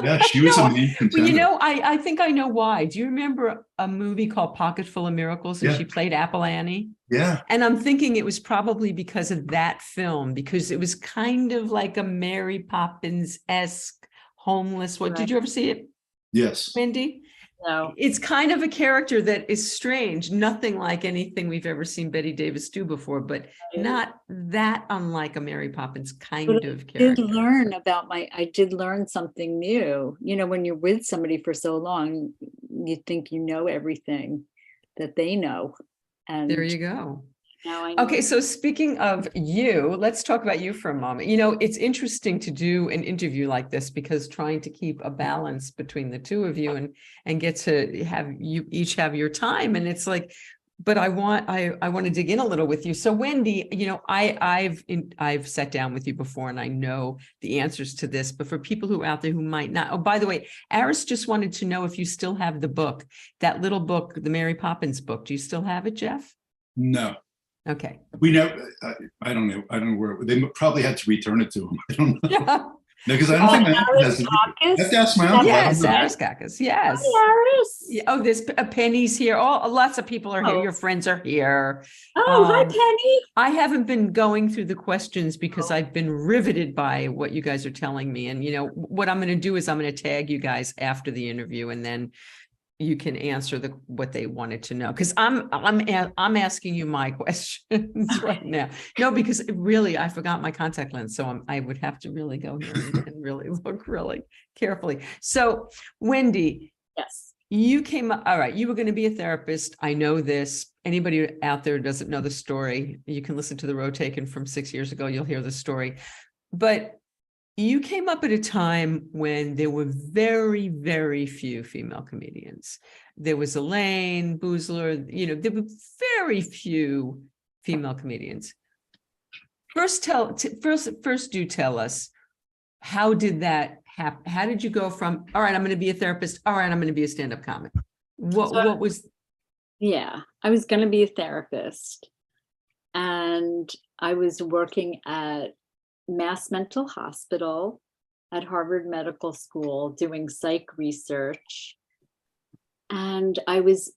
Yeah, she was a main contender. Well, I think I know why. Do you remember a movie called Pocket Full of Miracles, and she played Apple Annie? Yeah. And I'm thinking it was probably because of that film, because it was kind of like a Mary Poppins-esque homeless. What, did you ever see it? Yes. Wendy? No. It's kind of a character that is strange, nothing like anything we've ever seen Betty Davis do before, but not that unlike a Mary Poppins kind of character. I did learn something new. When you're with somebody for so long, you think you know everything that they know. And there you go. Now I know. Okay, so speaking of you, let's talk about you for a moment. It's interesting to do an interview like this, because trying to keep a balance between the two of you and get to have you each have your time. And it's like, but I want to dig in a little with you. So Wendy, I've sat down with you before, and I know the answers to this, but for people who are out there who might not. Oh, by the way, Aris just wanted to know if you still have the book, that little book, the Mary Poppins book. Do you still have it, Jeff? No. Okay. We never. I don't know. I don't know where they probably had to return it to him. I don't know. Yeah. No, because I don't think I have to ask my uncle. Yes, Aris Kakis. Yes. Hi, Aris. Yeah, oh, there's Penny's here. Oh, lots of people are here. Your friends are here. Oh, hi, Penny. I haven't been going through the questions because I've been riveted by what you guys are telling me. And what I'm going to do is I'm going to tag you guys after the interview, and then you can answer what they wanted to know, because I'm asking you my questions right now. No, because really I forgot my contact lens, so I would have to really go here and really look really carefully. So Wendy, yes, you came up. All right, you were going to be a therapist. I know this. Anybody out there who doesn't know the story, you can listen to the road taken from 6 years ago. You'll hear the story, but you came up at a time when there were very, very few female comedians. There was Elaine Boozler, there were very few female comedians. First do tell us, how did that happen? How did you go from, all right, I'm going to be a therapist, all right, I'm going to be a stand-up comic? What was? Yeah, I was going to be a therapist, and I was working at Mass Mental Hospital at Harvard Medical School doing psych research. And I was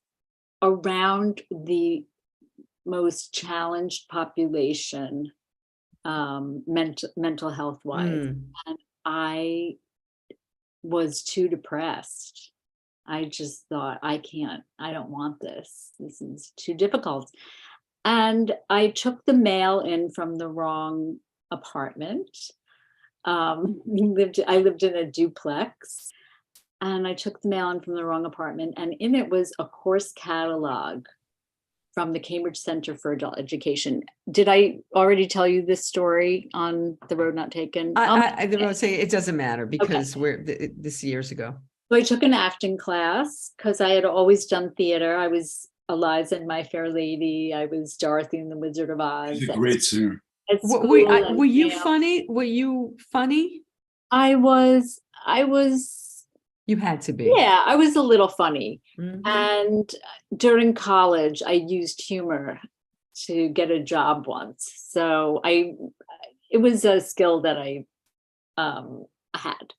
around the most challenged population, mental health wise. And I was too depressed. I just thought, I don't want this. This is too difficult. And I took the mail in from the wrong apartment. I lived in a duplex, and I took the mail in from the wrong apartment, and in it was a course catalog from the Cambridge Center for Adult Education. Did I already tell you this story on The Road Not Taken? I was gonna say it doesn't matter, because this years ago. So I took an acting class because I had always done theater. I was Eliza in My Fair Lady. I was Dorothy in The Wizard of Oz. She's a great singer. Were you funny? Were you funny? I was. You had to be. Yeah, I was a little funny. And during college, I used humor to get a job once. So it was a skill that I had.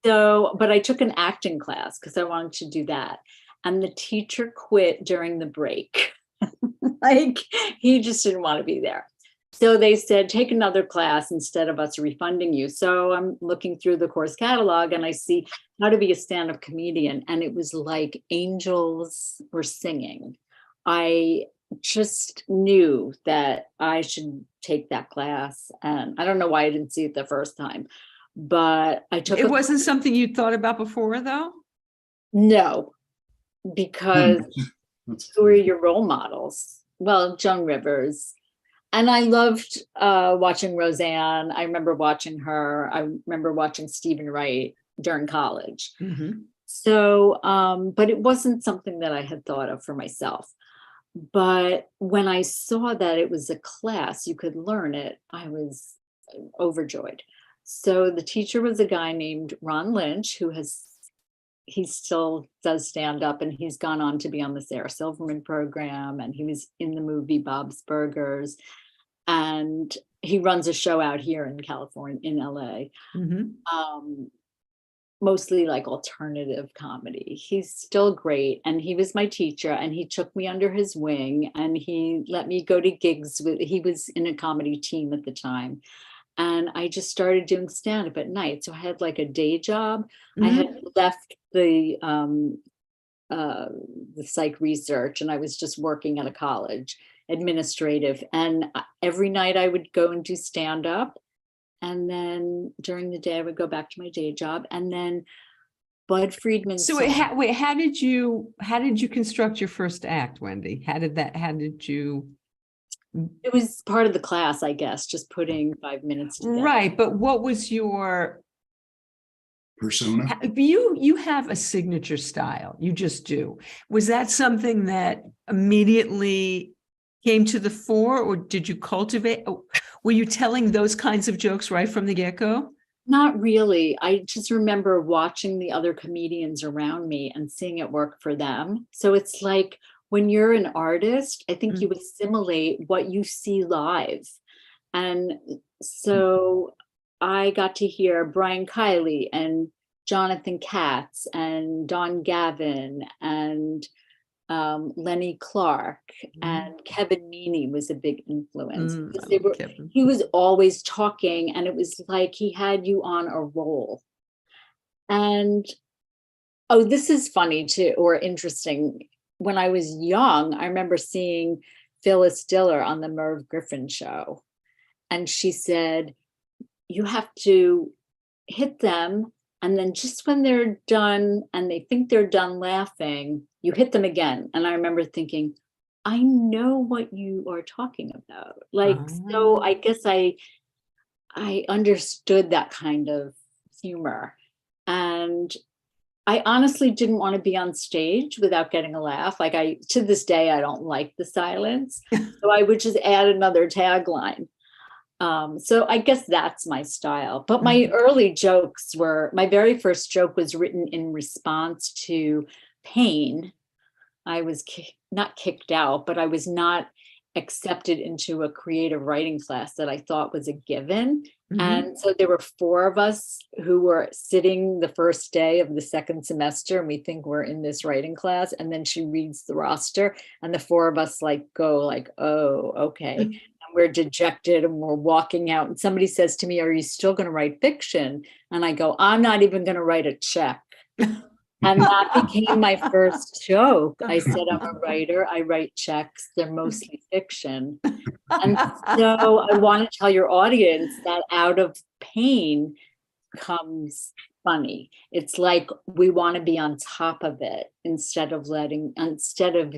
So, but I took an acting class because I wanted to do that. And the teacher quit during the break. Like, he just didn't want to be there. So they said, take another class instead of us refunding you. So I'm looking through the course catalog, and I see how to be a stand-up comedian. And it was like angels were singing. I just knew that I should take that class. And I don't know why I didn't see it the first time, but I took it. It wasn't something you thought about before, though? No, because who are your role models? Well, Joan Rivers. And I loved watching Roseanne. I remember watching her. I remember watching Stephen Wright during college. Mhm. So, but it wasn't something that I had thought of for myself. But when I saw that it was a class, you could learn it, I was overjoyed. So the teacher was a guy named Ron Lynch, he still does stand up, and he's gone on to be on the Sarah Silverman program, and he was in the movie Bob's Burgers, and he runs a show out here in California, in LA. Mhm. Mostly like alternative comedy. He's still great. And he was my teacher, and he took me under his wing, and he let me go to gigs he was in a comedy team at the time. And I just started doing stand-up at night. So I had like a day job. I had left the psych research, and I was just working at a college, administrative. And every night I would go and do stand-up. And then during the day, I would go back to my day job. And then Bud Friedman. So wait, how did you construct your first act, Wendy? How did you? It was part of the class, I guess, just putting 5 minutes together. Right, but what was your persona? You have a signature style. You just do. Was that something that immediately came to the fore, or did you cultivate? Were you telling those kinds of jokes right from the get-go? Not really. I just remember watching the other comedians around me and seeing it work for them. So it's like when you're an artist, I think you assimilate what you see live. And so I got to hear Brian Kiley and Jonathan Katz and Don Gavin and Lenny Clark, and Kevin Meaney was a big influence. He was always talking, and it was like he had you on a roll. And oh, this is funny too, or interesting. When I was young, I remember seeing Phyllis Diller on the Merv Griffin show, and she said, you have to hit them, and then just when they're done and they think they're done laughing, you hit them again. And I remember thinking, I know what you are talking about. Like, so I guess I understood that kind of humor. And I honestly didn't want to be on stage without getting a laugh. Like to this day, I don't like the silence. So I would just add another tagline. So I guess that's my style. But my early jokes my very first joke was written in response to pain. I was not kicked out, but I was not accepted into a creative writing class that I thought was a given. And so there were 4 of us who were sitting the first day of the second semester, and we think we're in this writing class. And then she reads the roster, and the 4 of us go like, oh, okay. And we're dejected, and we're walking out. And somebody says to me, are you still going to write fiction? And I go, I'm not even going to write a check. And that became my first joke. I said, I'm a writer. I write checks. They're mostly fiction. And so I want to tell your audience that out of pain comes funny. It's like we want to be on top of it instead of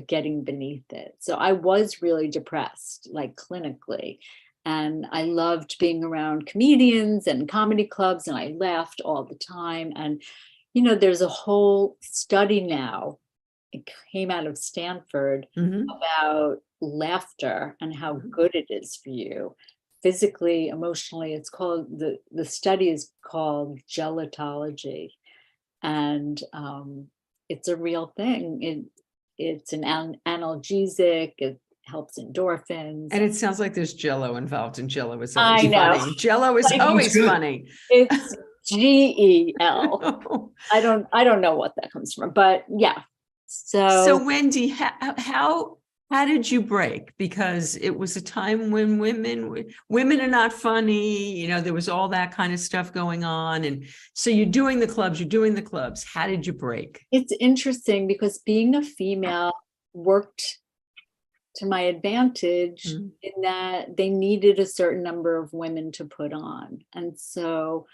getting beneath it. So I was really depressed, like clinically. And I loved being around comedians and comedy clubs, and I laughed all the time. And there's a whole study now, it came out of Stanford, about laughter and how good it is for you physically, emotionally. It's called, the study is called gelotology. And it's a real thing. It's an analgesic, it helps endorphins. And it sounds like there's Jello involved, and Jello is always funny. Jello is always funny. It's GEL. I don't know what that comes from, but yeah. So Wendy, how did you break? Because it was a time when women are not funny. There was all that kind of stuff going on, and so you're doing the clubs. How did you break? It's interesting because being a female worked to my advantage in that they needed a certain number of women to put on, and so.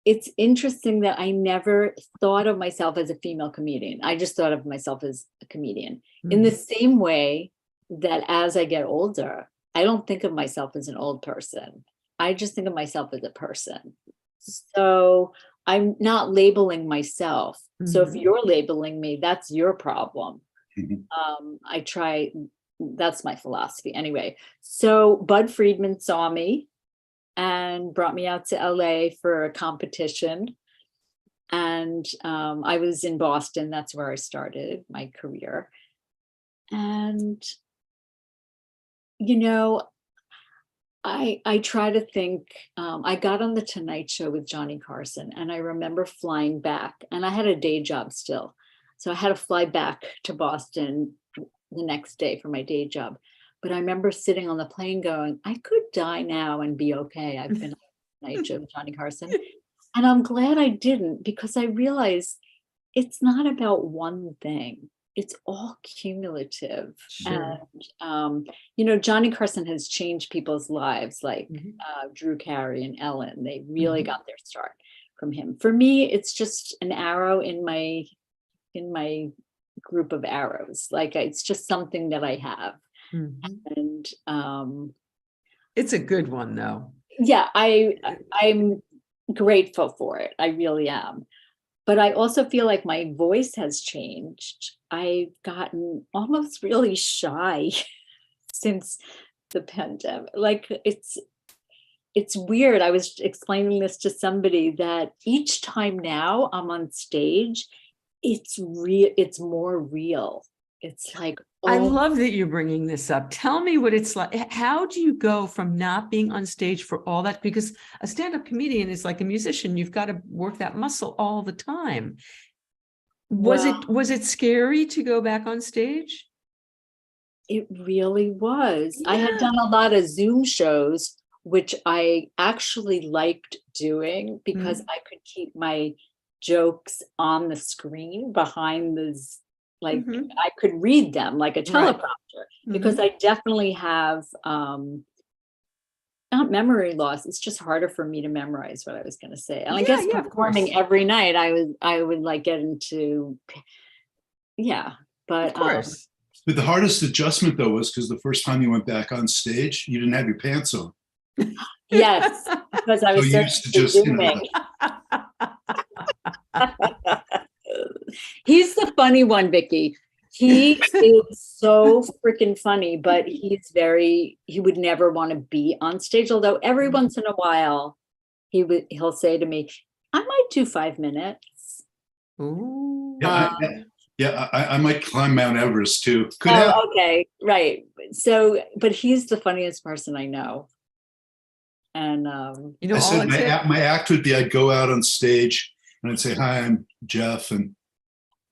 It's interesting that I never thought of myself as a female comedian. I just thought of myself as a comedian in the same way that as I get older, I don't think of myself as an old person. I just think of myself as a person. So I'm not labeling myself. So if you're labeling me, that's your problem. I try, that's my philosophy anyway. So Bud Friedman saw me and brought me out to LA for a competition. And I was in Boston. That's where I started my career. And, you know, I try to think, I got on the Tonight Show with Johnny Carson, and I remember flying back, and I had a day job still. So I had to fly back to Boston the next day for my day job. But I remember sitting on the plane going, I could die now and be okay. I've been on the Tonight Show with Johnny Carson. And I'm glad I didn't, because I realized it's not about one thing. It's all cumulative. Sure. And, you know, Johnny Carson has changed people's lives, like Drew Carey and Ellen. They really got their start from him. For me, it's just an arrow in my group of arrows. Like, it's just something that I have. And it's a good one, though. Yeah, I'm grateful for it. I really am. But I also feel like my voice has changed. I've gotten almost really shy since the pandemic. Like, it's weird. I was explaining this to somebody that each time now I'm on stage, it's more real. It's like, I love that you're bringing this up. Tell me what it's like. How do you go from not being on stage for all that? Because a stand-up comedian is like a musician. You've got to work that muscle all the time. Was it scary to go back on stage? It really was. Yeah. I had done a lot of Zoom shows, which I actually liked doing because I could keep my jokes on the screen behind the like I could read them like a teleprompter, because I definitely have not memory loss. It's just harder for me to memorize what I was going to say. And I guess performing every night, I would like get into, but But the hardest adjustment though was because the first time you went back on stage, you didn't have your pants on. Yes, because I was so used to just, He's the funny one, Vicki. He is so freaking funny, but he would never want to be on stage. Although every once in a while he'll say to me, I might do 5 minutes. Ooh. I might climb Mount Everest too. Okay, right. So, but he's the funniest person I know. And you know, I said my act would be I'd go out on stage and I'd say, hi, I'm Jeff, and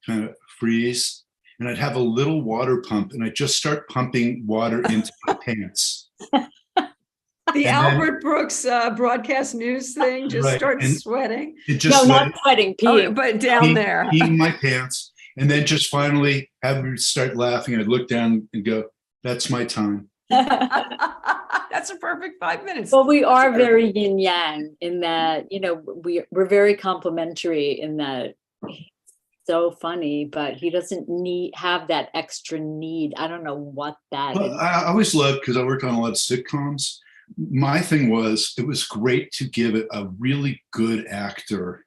kind of freeze. And I'd have a little water pump and I'd just start pumping water into my pants. The Albert Brooks broadcast news thing just starts sweating. Not sweating, peeing. But down there. Peeing my pants. And then just finally have me start laughing. I'd look down and go, that's my time. That's a perfect 5 minutes. Well, we are very yin yang in that, you know, we're very complimentary in that he's so funny, but he doesn't have that extra need. I don't know what that is. I always loved, because I worked on a lot of sitcoms. My thing was, it was great to give it a really good actor,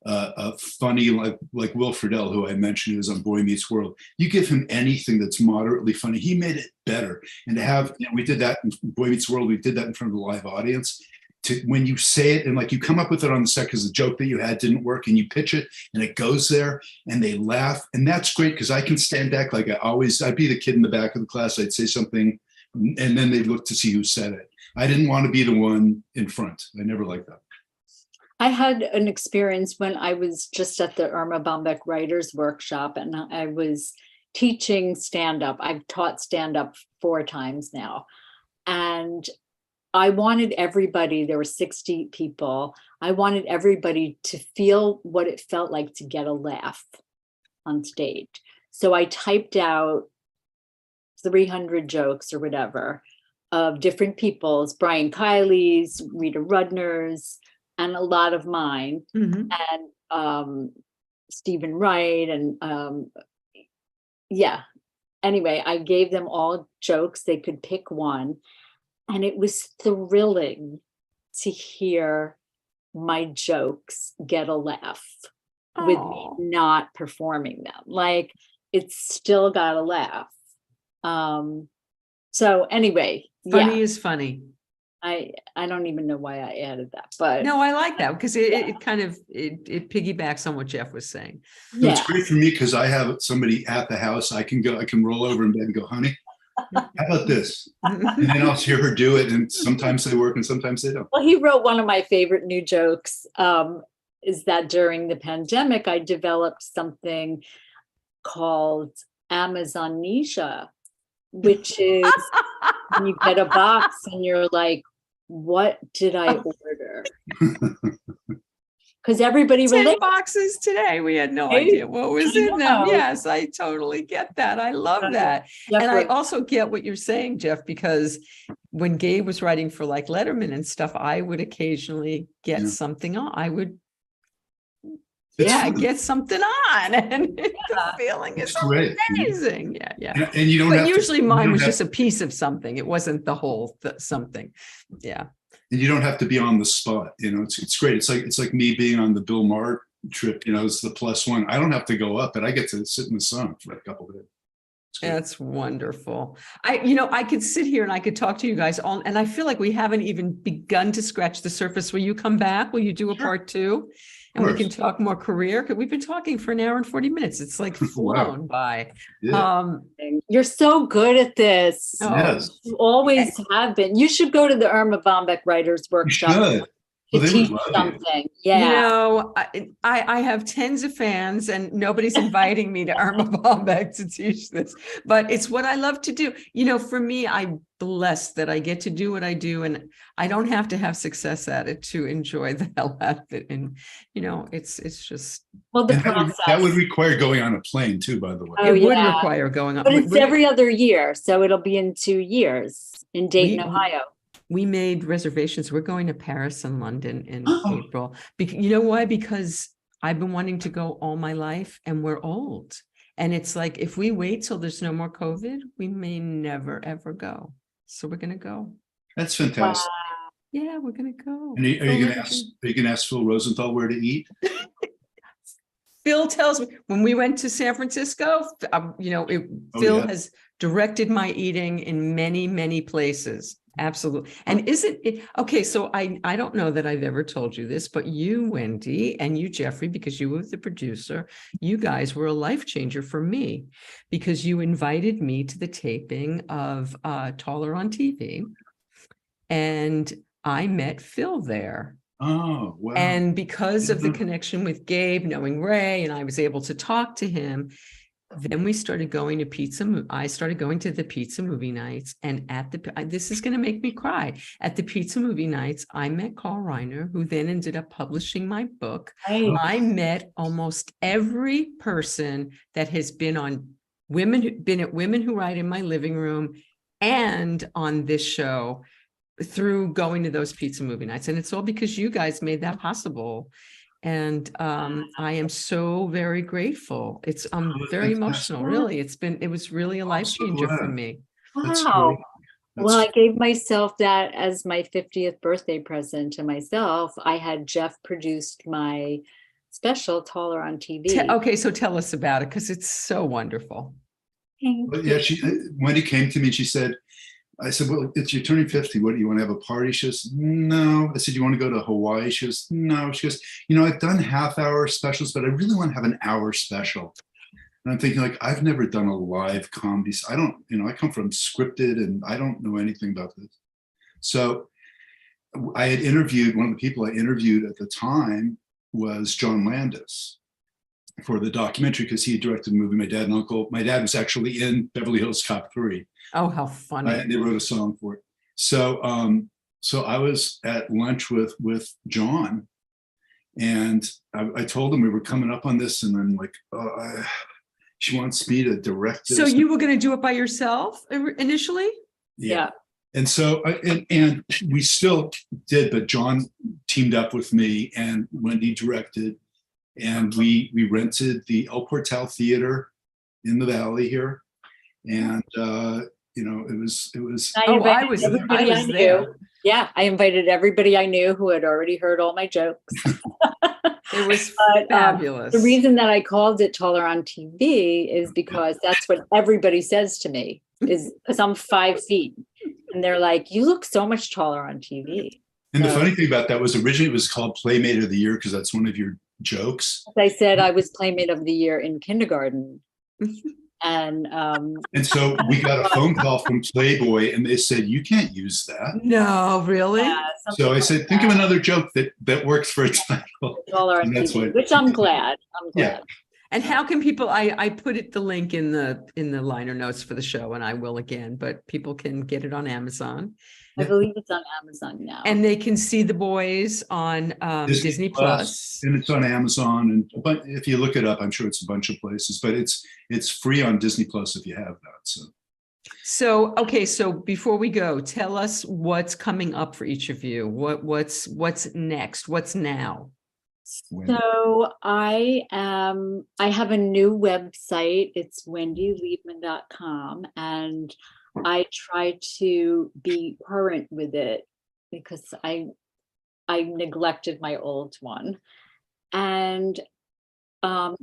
a funny, like Will Friedle, who I mentioned, who was on Boy Meets World. You give him anything that's moderately funny, he made it better. And to have, we did that in Boy Meets World, we did that in front of the live audience. When you say it and like you come up with it on the set because the joke that you had didn't work, and you pitch it and it goes there and they laugh, and that's great, because I can stand back like I'd be the kid in the back of the class. I'd say something and then they'd look to see who said it. I didn't want to be the one in front. I never liked that. I had an experience when I was just at the Irma Bombeck Writers Workshop, and I was teaching stand-up. I've taught stand-up 4 times now. And I wanted everybody, there were 60 people, I wanted everybody to feel what it felt like to get a laugh on stage. So I typed out 300 jokes or whatever of different people's, Brian Kiley's, Rita Rudner's, and a lot of mine, and Stephen Wright, and anyway, I gave them all jokes. They could pick one. And it was thrilling to hear my jokes get a laugh with me not performing them. Like, it still got a laugh. So anyway, Funny is funny. I don't even know why I added that, but No, I like that because it kind of it piggybacks on what Jeff was saying. So it's great for me because I have somebody at the house. I can roll over in bed and go, honey, how about this? And then I'll hear her do it. And sometimes they work and sometimes they don't. Well, he wrote one of my favorite new jokes, is that during the pandemic, I developed something called Amazonesia, which is you get a box and you're like, what did I order? Because everybody 10 relates. boxes today. We had no idea what was in them. Yes, I totally get that. I love that. And I also get what you're saying, Jeff, because when Gabe was writing for like Letterman and stuff, I would occasionally get something on. I would get something on, and the feeling is amazing. Yeah. And you don't but have usually to, mine was just a piece of something. It wasn't the whole something. Yeah. And you don't have to be on the spot. It's great. It's like me being on the Bill Maher trip. It's the +1. I don't have to go up, but I get to sit in the sun for a couple of days. That's wonderful. I could sit here and I could talk to you guys all, and I feel like we haven't even begun to scratch the surface. Will you come back? Will you do a part 2? And we can talk more career, because we've been talking for an hour and 40 minutes. It's like flown by. Yeah. You're so good at this. Yes. You always have been. You should go to the Irma Bombeck Writers Workshop. To teach something. Yeah. I have tens of fans and nobody's inviting me to Irma Bombeck to teach this, but it's what I love to do. For me, I'm blessed that I get to do what I do, and I don't have to have success at it to enjoy the hell out of it. And, it's just. Well, the process. That would require going on a plane too, by the way. It would require going on. But it's every other year. So it'll be in 2 years in Dayton, Ohio. We made reservations. We're going to Paris and London in April. You know why? Because I've been wanting to go all my life, and we're old. And it's like, if we wait till there's no more COVID, we may never, ever go. So we're going to go. That's fantastic. Wow. Yeah, we're going to go. And are you going to ask Phil Rosenthal where to eat? Phil tells me when we went to San Francisco, Phil has directed my eating in many, many places. Absolutely. And isn't it okay? So I don't know that I've ever told you this, but you, Wendy, and you, Jeffrey, because you were the producer, you guys were a life changer for me, because you invited me to the taping of Taller on TV, and I met Phil there. Oh, wow. And because of the connection with Gabe, knowing Ray, and I was able to talk to him. Then we started going to I started going to the pizza movie nights, and this is going to make me cry. At the pizza movie nights, I met Carl Reiner, who then ended up publishing my book. I met almost every person that has been on Women Who Write in My Living Room and on this show through going to those pizza movie nights. And it's all because you guys made that possible. And I am so very grateful. I'm very emotional, really. It was really a life changer for me. Wow. Well, I gave myself that as my 50th birthday present to myself. I had Jeff produced my special, Taller on TV. Okay, so tell us about it, because it's so wonderful. Yeah, Wendy came to me and she said, I said, well, you're turning 50. What do you want to have a party? She goes, no. I said, you want to go to Hawaii? She goes, no. She goes, I've done half-hour specials, but I really want to have an hour special. And I'm thinking, like, I've never done a live comedy. I don't, I come from scripted and I don't know anything about this. So I had interviewed, one of the people I interviewed at the time was John Landis for the documentary, because he had directed the movie My Dad and Uncle. My dad was actually in Beverly Hills Cop 3. Oh, how funny. And they wrote a song for it. So I was at lunch with John, and I told him we were coming up on this, and I'm like, she wants me to direct this. So you were going to do it by yourself initially? Yeah. And so, and we still did, but John teamed up with me, and Wendy directed, and we rented the El Portal Theater in the Valley here. And, it was, I Oh, invited everybody I was knew. there. Yeah, I invited everybody I knew who had already heard all my jokes. It was But, fabulous. the reason that I called it Taller on TV is because that's what everybody says to me, is because I'm 5 feet. And they're like, you look so much taller on TV. and the So, funny thing about that was originally it was called Playmate of the Year because that's one of your jokes. as I said, I was Playmate of the Year in kindergarten. And And so we got a phone call from Playboy and they said, you can't use that. No, really? So I said, think of another joke that works for a title. Taller on And that's TV, what- which I'm glad. I'm glad. Yeah. And how can people, I put the link in the liner notes for the show, and I will again, but people can get it on Amazon. I believe it's on Amazon now. And they can see the boys on Disney Plus. And it's on Amazon. But if you look it up, I'm sure it's a bunch of places, but it's free on Disney Plus if you have that. So, okay. So before we go, tell us what's coming up for each of you. What's next? What's now? So I have a new website. It's wendyliebman.com, and I try to be current with it because I neglected my old one. And I'm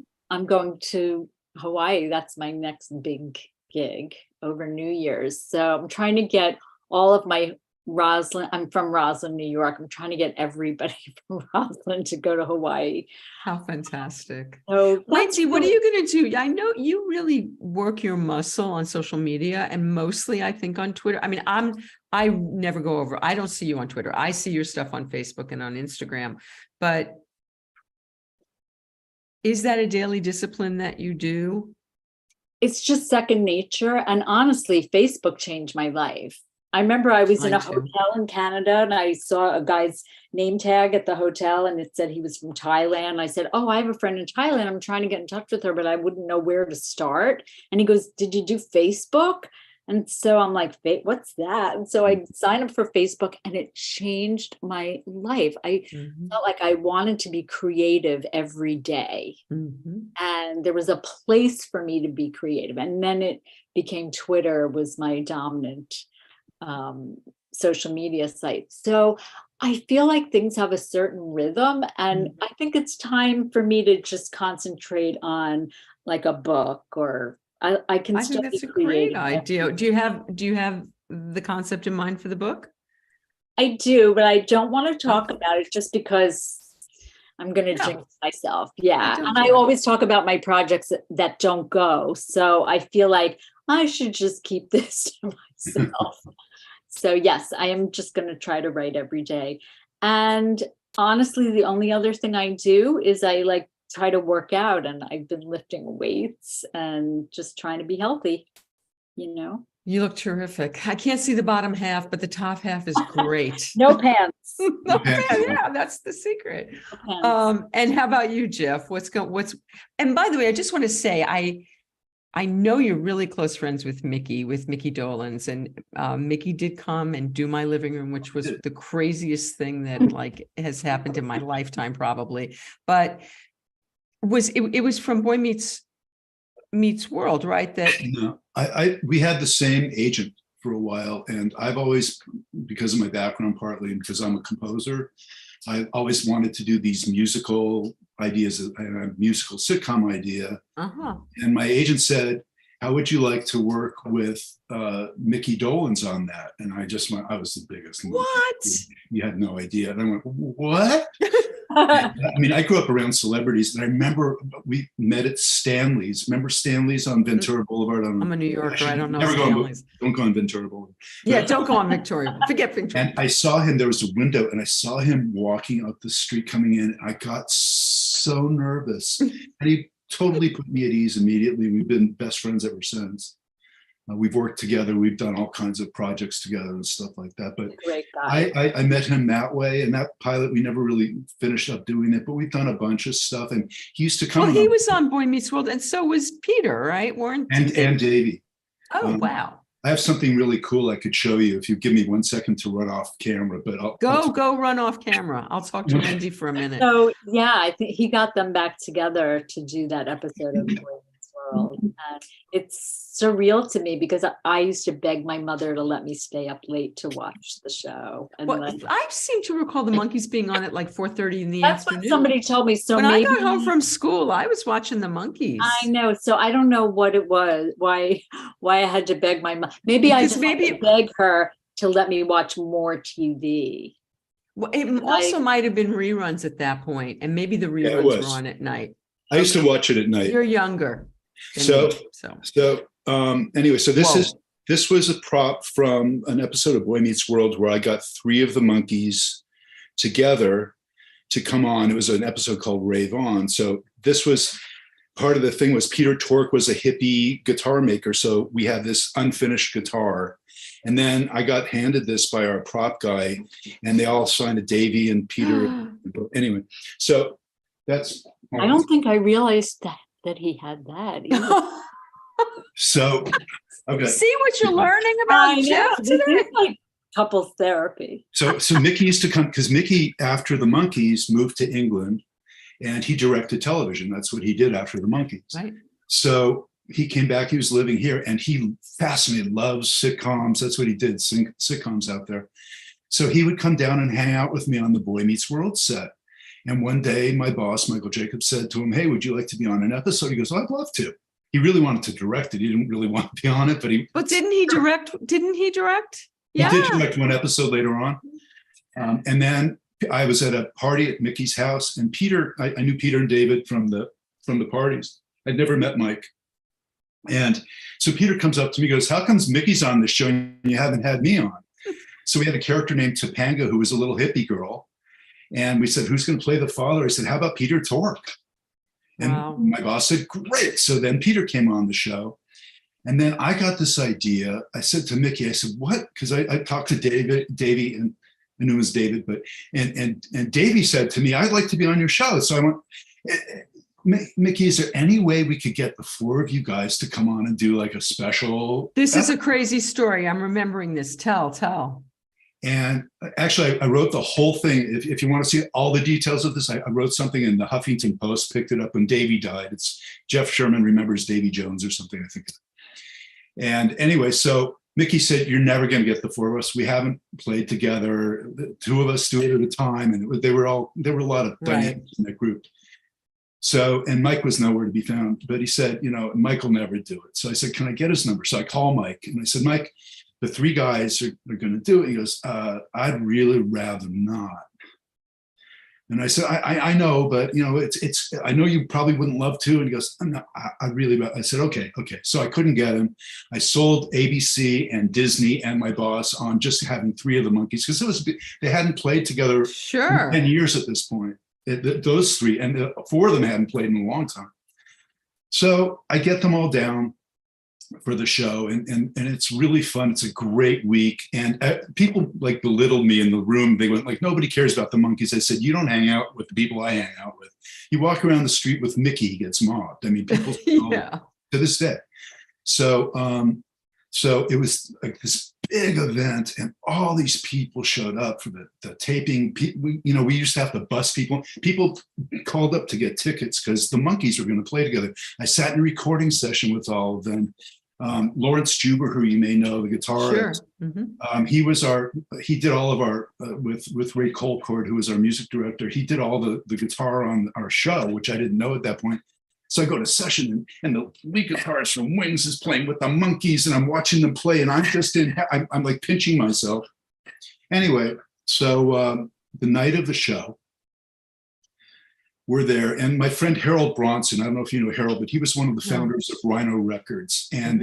going to Hawaii. That's my next big gig over New Year's. So I'm trying to get all of my Roslyn. I'm from Roslyn, New York. I'm trying to get everybody from Roslyn to go to Hawaii. How fantastic. So Wendy, what are you going to do? I know you really work your muscle on social media and mostly I think on Twitter. I mean, I never go over. I don't see you on Twitter. I see your stuff on Facebook and on Instagram, but is that a daily discipline that you do? It's just second nature. And honestly, Facebook changed my life. I remember I was in a hotel in Canada and I saw a guy's name tag at the hotel and it said he was from Thailand. I said, oh, I have a friend in Thailand. I'm trying to get in touch with her, but I wouldn't know where to start. And he goes, did you do Facebook? And so I'm like, what's that? And so I signed up for Facebook and it changed my life. I felt like I wanted to be creative every day. And there was a place for me to be creative. And then it became Twitter was my dominant social media site. So I feel like things have a certain rhythm, and I think it's time for me to just concentrate on like a book, or I can still think that's be a great creative. idea. Do you have the concept in mind for the book? I do, but I don't want to talk about it just because I'm going to jinx myself. Yeah. And I always talk about my projects that don't go. So I feel like I should just keep this to myself. So yes, I am just going to try to write every day. And honestly, the only other thing I do is I like try to work out, and I've been lifting weights and just trying to be healthy, you know. You look terrific. I can't see the bottom half, but the top half is great. No pants. No pants. Yeah, that's the secret. No And how about you, Jeff? And by the way, I just want to say, I know you're really close friends with Mickey Dolenz, and Mickey did come and do my living room, which was the craziest thing that like has happened in my lifetime, probably. But it was from Boy Meets World, right? That no, we had the same agent for a while, and I've always, because of my background partly, and because I'm a composer, I always wanted to do these musical ideas, a musical sitcom idea. And my agent said, how would you like to work with Mickey Dolenz on that? And I just went, I was the biggest. What? You had no idea. And I went, what? I mean, I grew up around celebrities, and I remember we met at Stanley's. Remember Stanley's on Ventura Boulevard? I'm a New Yorker. I don't know Stanley's. Don't go on Ventura Boulevard. Yeah, don't go on Victoria. Forget Victoria. And I saw him. There was a window, and I saw him walking up the street coming in. I got so nervous, and he totally put me at ease immediately. We've been best friends ever since. We've worked together. We've done all kinds of projects together and stuff like that. But great guy. I met him that way. And that pilot, we never really finished up doing it, but we've done a bunch of stuff. And he used to come. Well, he was on Boy Meets World, and so was Peter, right? And Davey. Oh, wow. I have something really cool I could show you if you give me 1 second to run off camera. But go run off camera. I'll talk to Wendy for a minute. So yeah, I think he got them back together to do that episode of Boy Meets world. And it's surreal to me because I used to beg my mother to let me stay up late to watch the show. And Well, then, I seem to recall the monkeys being on at like 4:30 in the that's what afternoon. somebody told me. So When maybe I got home from school, I was watching the monkeys. I know. So I don't know what it was, why I had to beg my mom. Maybe I just had to beg her to let me watch more TV. Well, it also might have been reruns at that point, and maybe the reruns were on at night. I used to watch it at night. You're younger. So anyway, so this was a prop from an episode of Boy Meets World where I got 3 of the monkeys together to come on. It was an episode called Rave On. So this was part of the thing was Peter Tork was a hippie guitar maker. So we had this unfinished guitar. And then I got handed this by our prop guy, and they all signed a Davey and Peter. Anyway, so that's. I don't think I realized that he had that either. So, okay. See what you're learning about Jeff today? This is like couples therapy. So Mickey used to come because Mickey, after the Monkees, moved to England, and he directed television. That's what he did after the Monkees. Right. So he came back. He was living here, and he fascinated, loves sitcoms. That's what he did, sitcoms out there. So he would come down and hang out with me on the Boy Meets World set. And one day, my boss, Michael Jacobs, said to him, "Hey, would you like to be on an episode?" He goes, "I'd love to." He really wanted to direct it. He didn't really want to be on it, but he. But didn't he direct? Yeah. He did direct one episode later on. And then I was at a party at Mickey's house, and Peter, I knew Peter and David from the parties. I'd never met Mike. And so Peter comes up to me, goes, "How comes Mickey's on this show and you haven't had me on?" So we had a character named Topanga, who was a little hippie girl. And we said, "Who's going to play the father?" I said, "How about Peter Tork?" And my boss said, "Great." So then Peter came on the show. And then I got this idea. I said to Mickey, I said, "What?" Because I talked to Davey, and I knew it was David, but and Davey said to me, "I'd like to be on your show." So I went, "Mickey, is there any way we could get the 4 of you guys to come on and do like a special?" This is a crazy story. I'm remembering this. Tell. And actually, I wrote the whole thing. If you want to see all the details of this, I wrote something in the Huffington Post, picked it up when Davey died. It's Jeff Sherman Remembers Davy Jones or something, I think. And anyway, so Mickey said, "You're never going to get the 4 of us. We haven't played together. The 2 of us do it at a time." And there were a lot of dynamics in that group. So, and Mike was nowhere to be found, but he said, Mike will never do it. So I said, "Can I get his number?" So I call Mike and I said, "Mike, the 3 guys are going to do it." He goes, "I'd really rather not." And I said, I know, but it's, I know you probably wouldn't love to. And he goes, I said, okay. So I couldn't get him. I sold ABC and Disney and my boss on just having 3 of the Monkees, because they hadn't played together in 10 years at this point. Those 3, and 4 of them hadn't played in a long time. So I get them all down for the show, and it's really fun. It's a great week, and people like belittled me in the room. They went like, "Nobody cares about the Monkees." I said, "You don't hang out with the people I hang out with. You walk around the street with Mickey, he gets mobbed." I mean, people to this day. So it was like this big event, and all these people showed up for the taping. We used to have to bus people. People called up to get tickets because the Monkees were going to play together. I sat in a recording session with all of them. Lawrence Juber, who you may know, the guitarist. Sure. Mm-hmm. He did all of our with Ray Colcord, who was our music director. He did all the guitar on our show, which I didn't know at that point. So I go to session, and the lead guitarist from Wings is playing with the Monkees, and I'm watching them play, and I'm like pinching myself. Anyway, so the night of the show, we're there, and my friend Harold Bronson, I don't know if you know Harold, but he was one of the founders of Rhino Records, and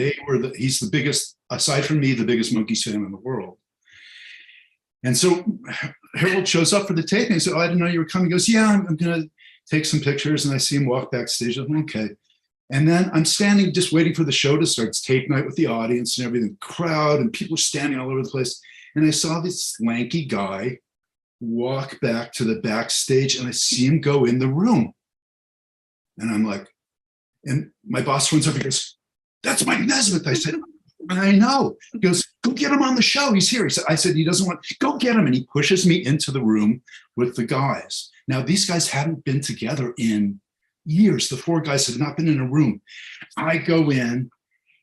he's the biggest, aside from me, the biggest Monkees fan in the world. And so Harold shows up for the taping. I said, "Oh, I didn't know you were coming." He goes, "Yeah, I'm going to take some pictures." And I see him walk backstage. I'm okay. And then I'm standing just waiting for the show to start. It's tape night with the audience and everything, crowd, and people are standing all over the place. And I saw this lanky guy walk back to the backstage, and I see him go in the room. And I'm like, and my boss runs over and goes, "That's Mike Nesmith." I said, "I know." He goes, "Go get him on the show. He's here." I said, "He doesn't want, go get him." And he pushes me into the room with the guys. Now, these guys hadn't been together in years. The four guys have not been in a room. I go in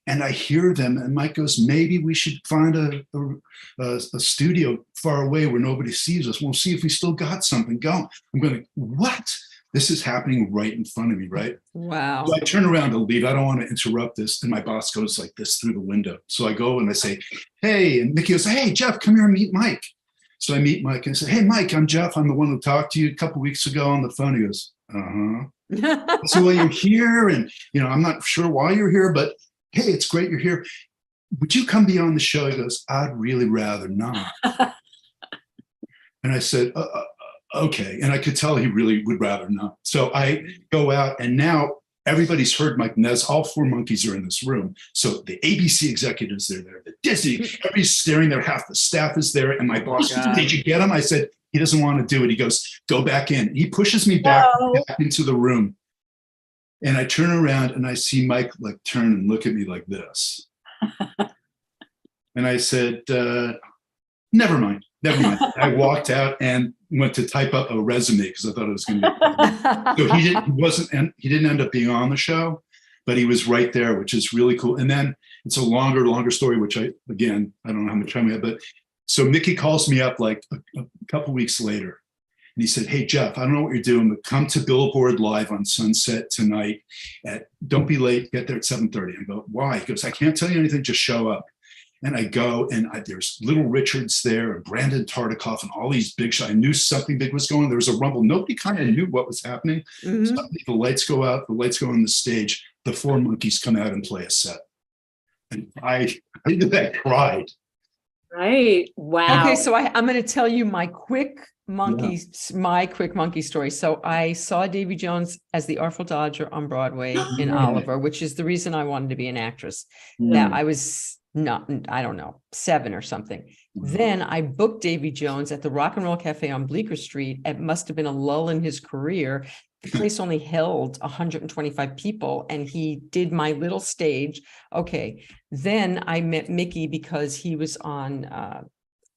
and I hear them, and Mike goes, maybe we should find a studio far away where nobody sees us. We'll see if we still got something going. I'm going, what? This is happening right in front of me, right? Wow. So I turn around to leave. I don't want to interrupt this. And my boss goes like this through the window. So I go and I say, hey, and Mickey goes, hey, Jeff, come here and meet Mike. So I meet Mike and I say, hey, Mike, I'm Jeff. I'm the one who talked to you a couple of weeks ago on the phone. He goes, uh-huh. So, well, you're here, and, I'm not sure why you're here, but hey, it's great you're here. Would you come be on the show? He goes, I'd really rather not. And I said, okay. And I could tell he really would rather not. So I go out, and now everybody's heard Mike Nez. All four monkeys are in this room. So the ABC executives are there, the Disney, everybody's staring there. Half the staff is there. And my boss goes, did you get him? I said, he doesn't want to do it. He goes, go back in. He pushes me back into the room. And I turn around and I see Mike like turn and look at me like this. And I said, never mind. I walked out and went to type up a resume because I thought it was going to be. So he didn't end up being on the show, but he was right there, which is really cool. And then it's a longer story, which I don't know how much time we have, but so Mickey calls me up like a couple weeks later. And he said, hey, Jeff, I don't know what you're doing, but come to Billboard Live on Sunset tonight. Don't be late. Get there at 7:30. I go, why? He goes, I can't tell you anything. Just show up. And I go, and there's Little Richard's there, and Brandon Tartikoff, and all these big shots. I knew something big was going. There was a rumble. Nobody kind of knew what was happening. Mhm. Suddenly the lights go out. The lights go on the stage. The four monkeys come out and play a set. And I cried. Right. Wow. Okay, so I'm going to tell you my quick monkey story. So I saw Davy Jones as the Artful Dodger on Broadway in Oliver, which is the reason I wanted to be an actress. Now I was I don't know, 7 or something. Then I booked Davy Jones at the Rock and Roll Cafe on Bleecker Street. It must have been a lull in his career. The place only held 125 people, and he did my little stage. Okay. Then I met Mickey because he was on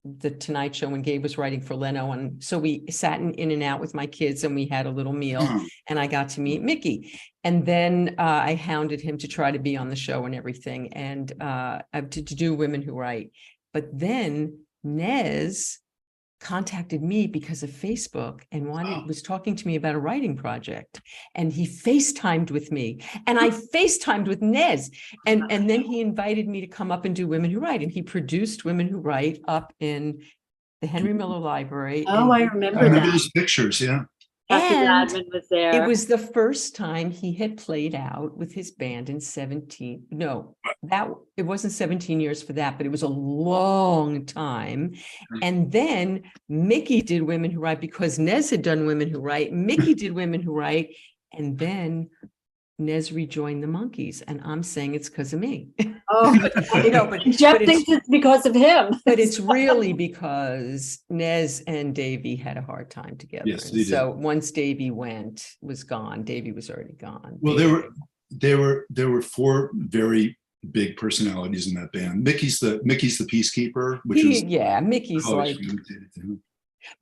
the Tonight Show when Gabe was writing for Leno. And so we sat in and out with my kids, and we had a little meal, and I got to meet Mickey. And then I hounded him to try to be on the show and everything, and to do Women Who Write. But then Nez contacted me because of Facebook and was talking to me about a writing project, and he FaceTimed with me, and I FaceTimed with Nez, and then he invited me to come up and do Women Who Write, and he produced Women Who Write up in the Henry Miller Library. Oh, I remember that. Those pictures, yeah. Dr. And Gladman was there. it was the first time he had played out with his band in 17. No, it wasn't 17 years for that, but it was a long time. And then Mickey did Women Who Write because Nez had done Women Who Write. Mickey did Women Who Write. And then Nez rejoined the Monkees. And I'm saying it's because of me. Oh, but Jeff thinks it's because of him. But it's really because Nez and Davy had a hard time together. Yes, they did. So once Davy was gone. Davy was already gone. Well, there were four very big personalities in that band. Mickey's the peacekeeper, which is Mickey's like.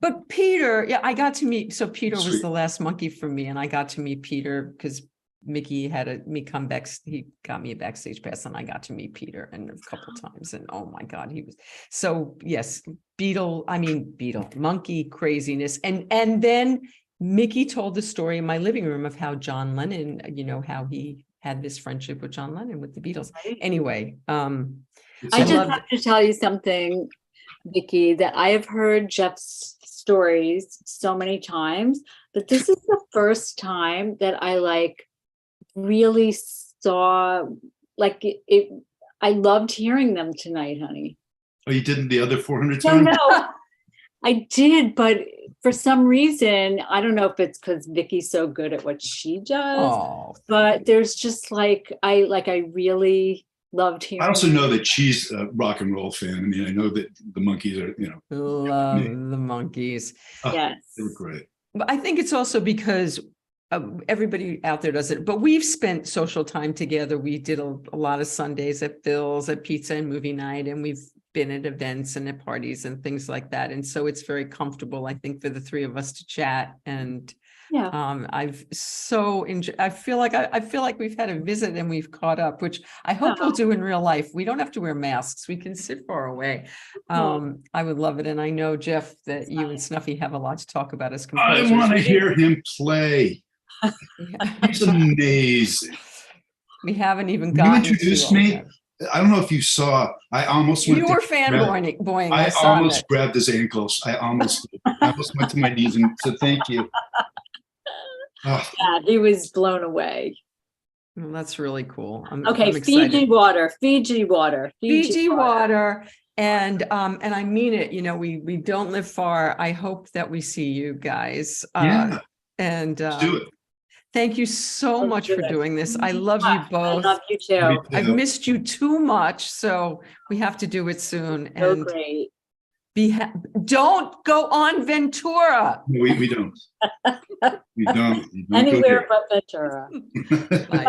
But Peter, I got to meet. So Peter was the last monkey for me, and I got to meet Peter because Mickey had me come back. He got me a backstage pass, and I got to meet Peter and a couple times. And oh my God, he was so yes, monkey craziness. And then Mickey told the story in my living room of how John Lennon, how he had this friendship with John Lennon with the Beatles. Anyway, I just have to tell you something, Vicki, that I have heard Jeff's stories so many times, but this is the first time that I really saw it. I loved hearing them tonight, honey. Oh, you didn't the other 400 times? No, I did, but for some reason, I don't know if it's because Vicki's so good at what she does, but there's just I really loved hearing. I also know that she's a rock and roll fan. I mean, I know that the Monkees are, love the Monkees. Yes, they were great. But I think it's also because everybody out there does it, but we've spent social time together. We did a lot of Sundays at Bill's, at pizza and movie night, and we've been at events and at parties and things like that. And so it's very comfortable, I think, for the three of us to chat. And I've so enjoyed, I feel like we've had a visit and we've caught up, which I hope we'll do in real life. We don't have to wear masks. We can sit far away. I would love it. And I know, Jeff, that you and Snuffy have a lot to talk about as composers. I want to hear him play. He's amazing. We haven't even gotten You introduced me. I don't know if you saw, I almost went. You were fanboying. I almost grabbed his ankles. I almost went to my knees and said, thank you. Yeah, he was blown away. Well, that's really cool. I'm Fiji water. And I mean it, you know, we don't live far. I hope that we see you guys. And do it. Thank you so much for doing this. I love you both. I love you too. I've missed you too much, so we have to do it soon. So and great. Don't go on Ventura. We don't. We don't. Anywhere but Ventura. Bye.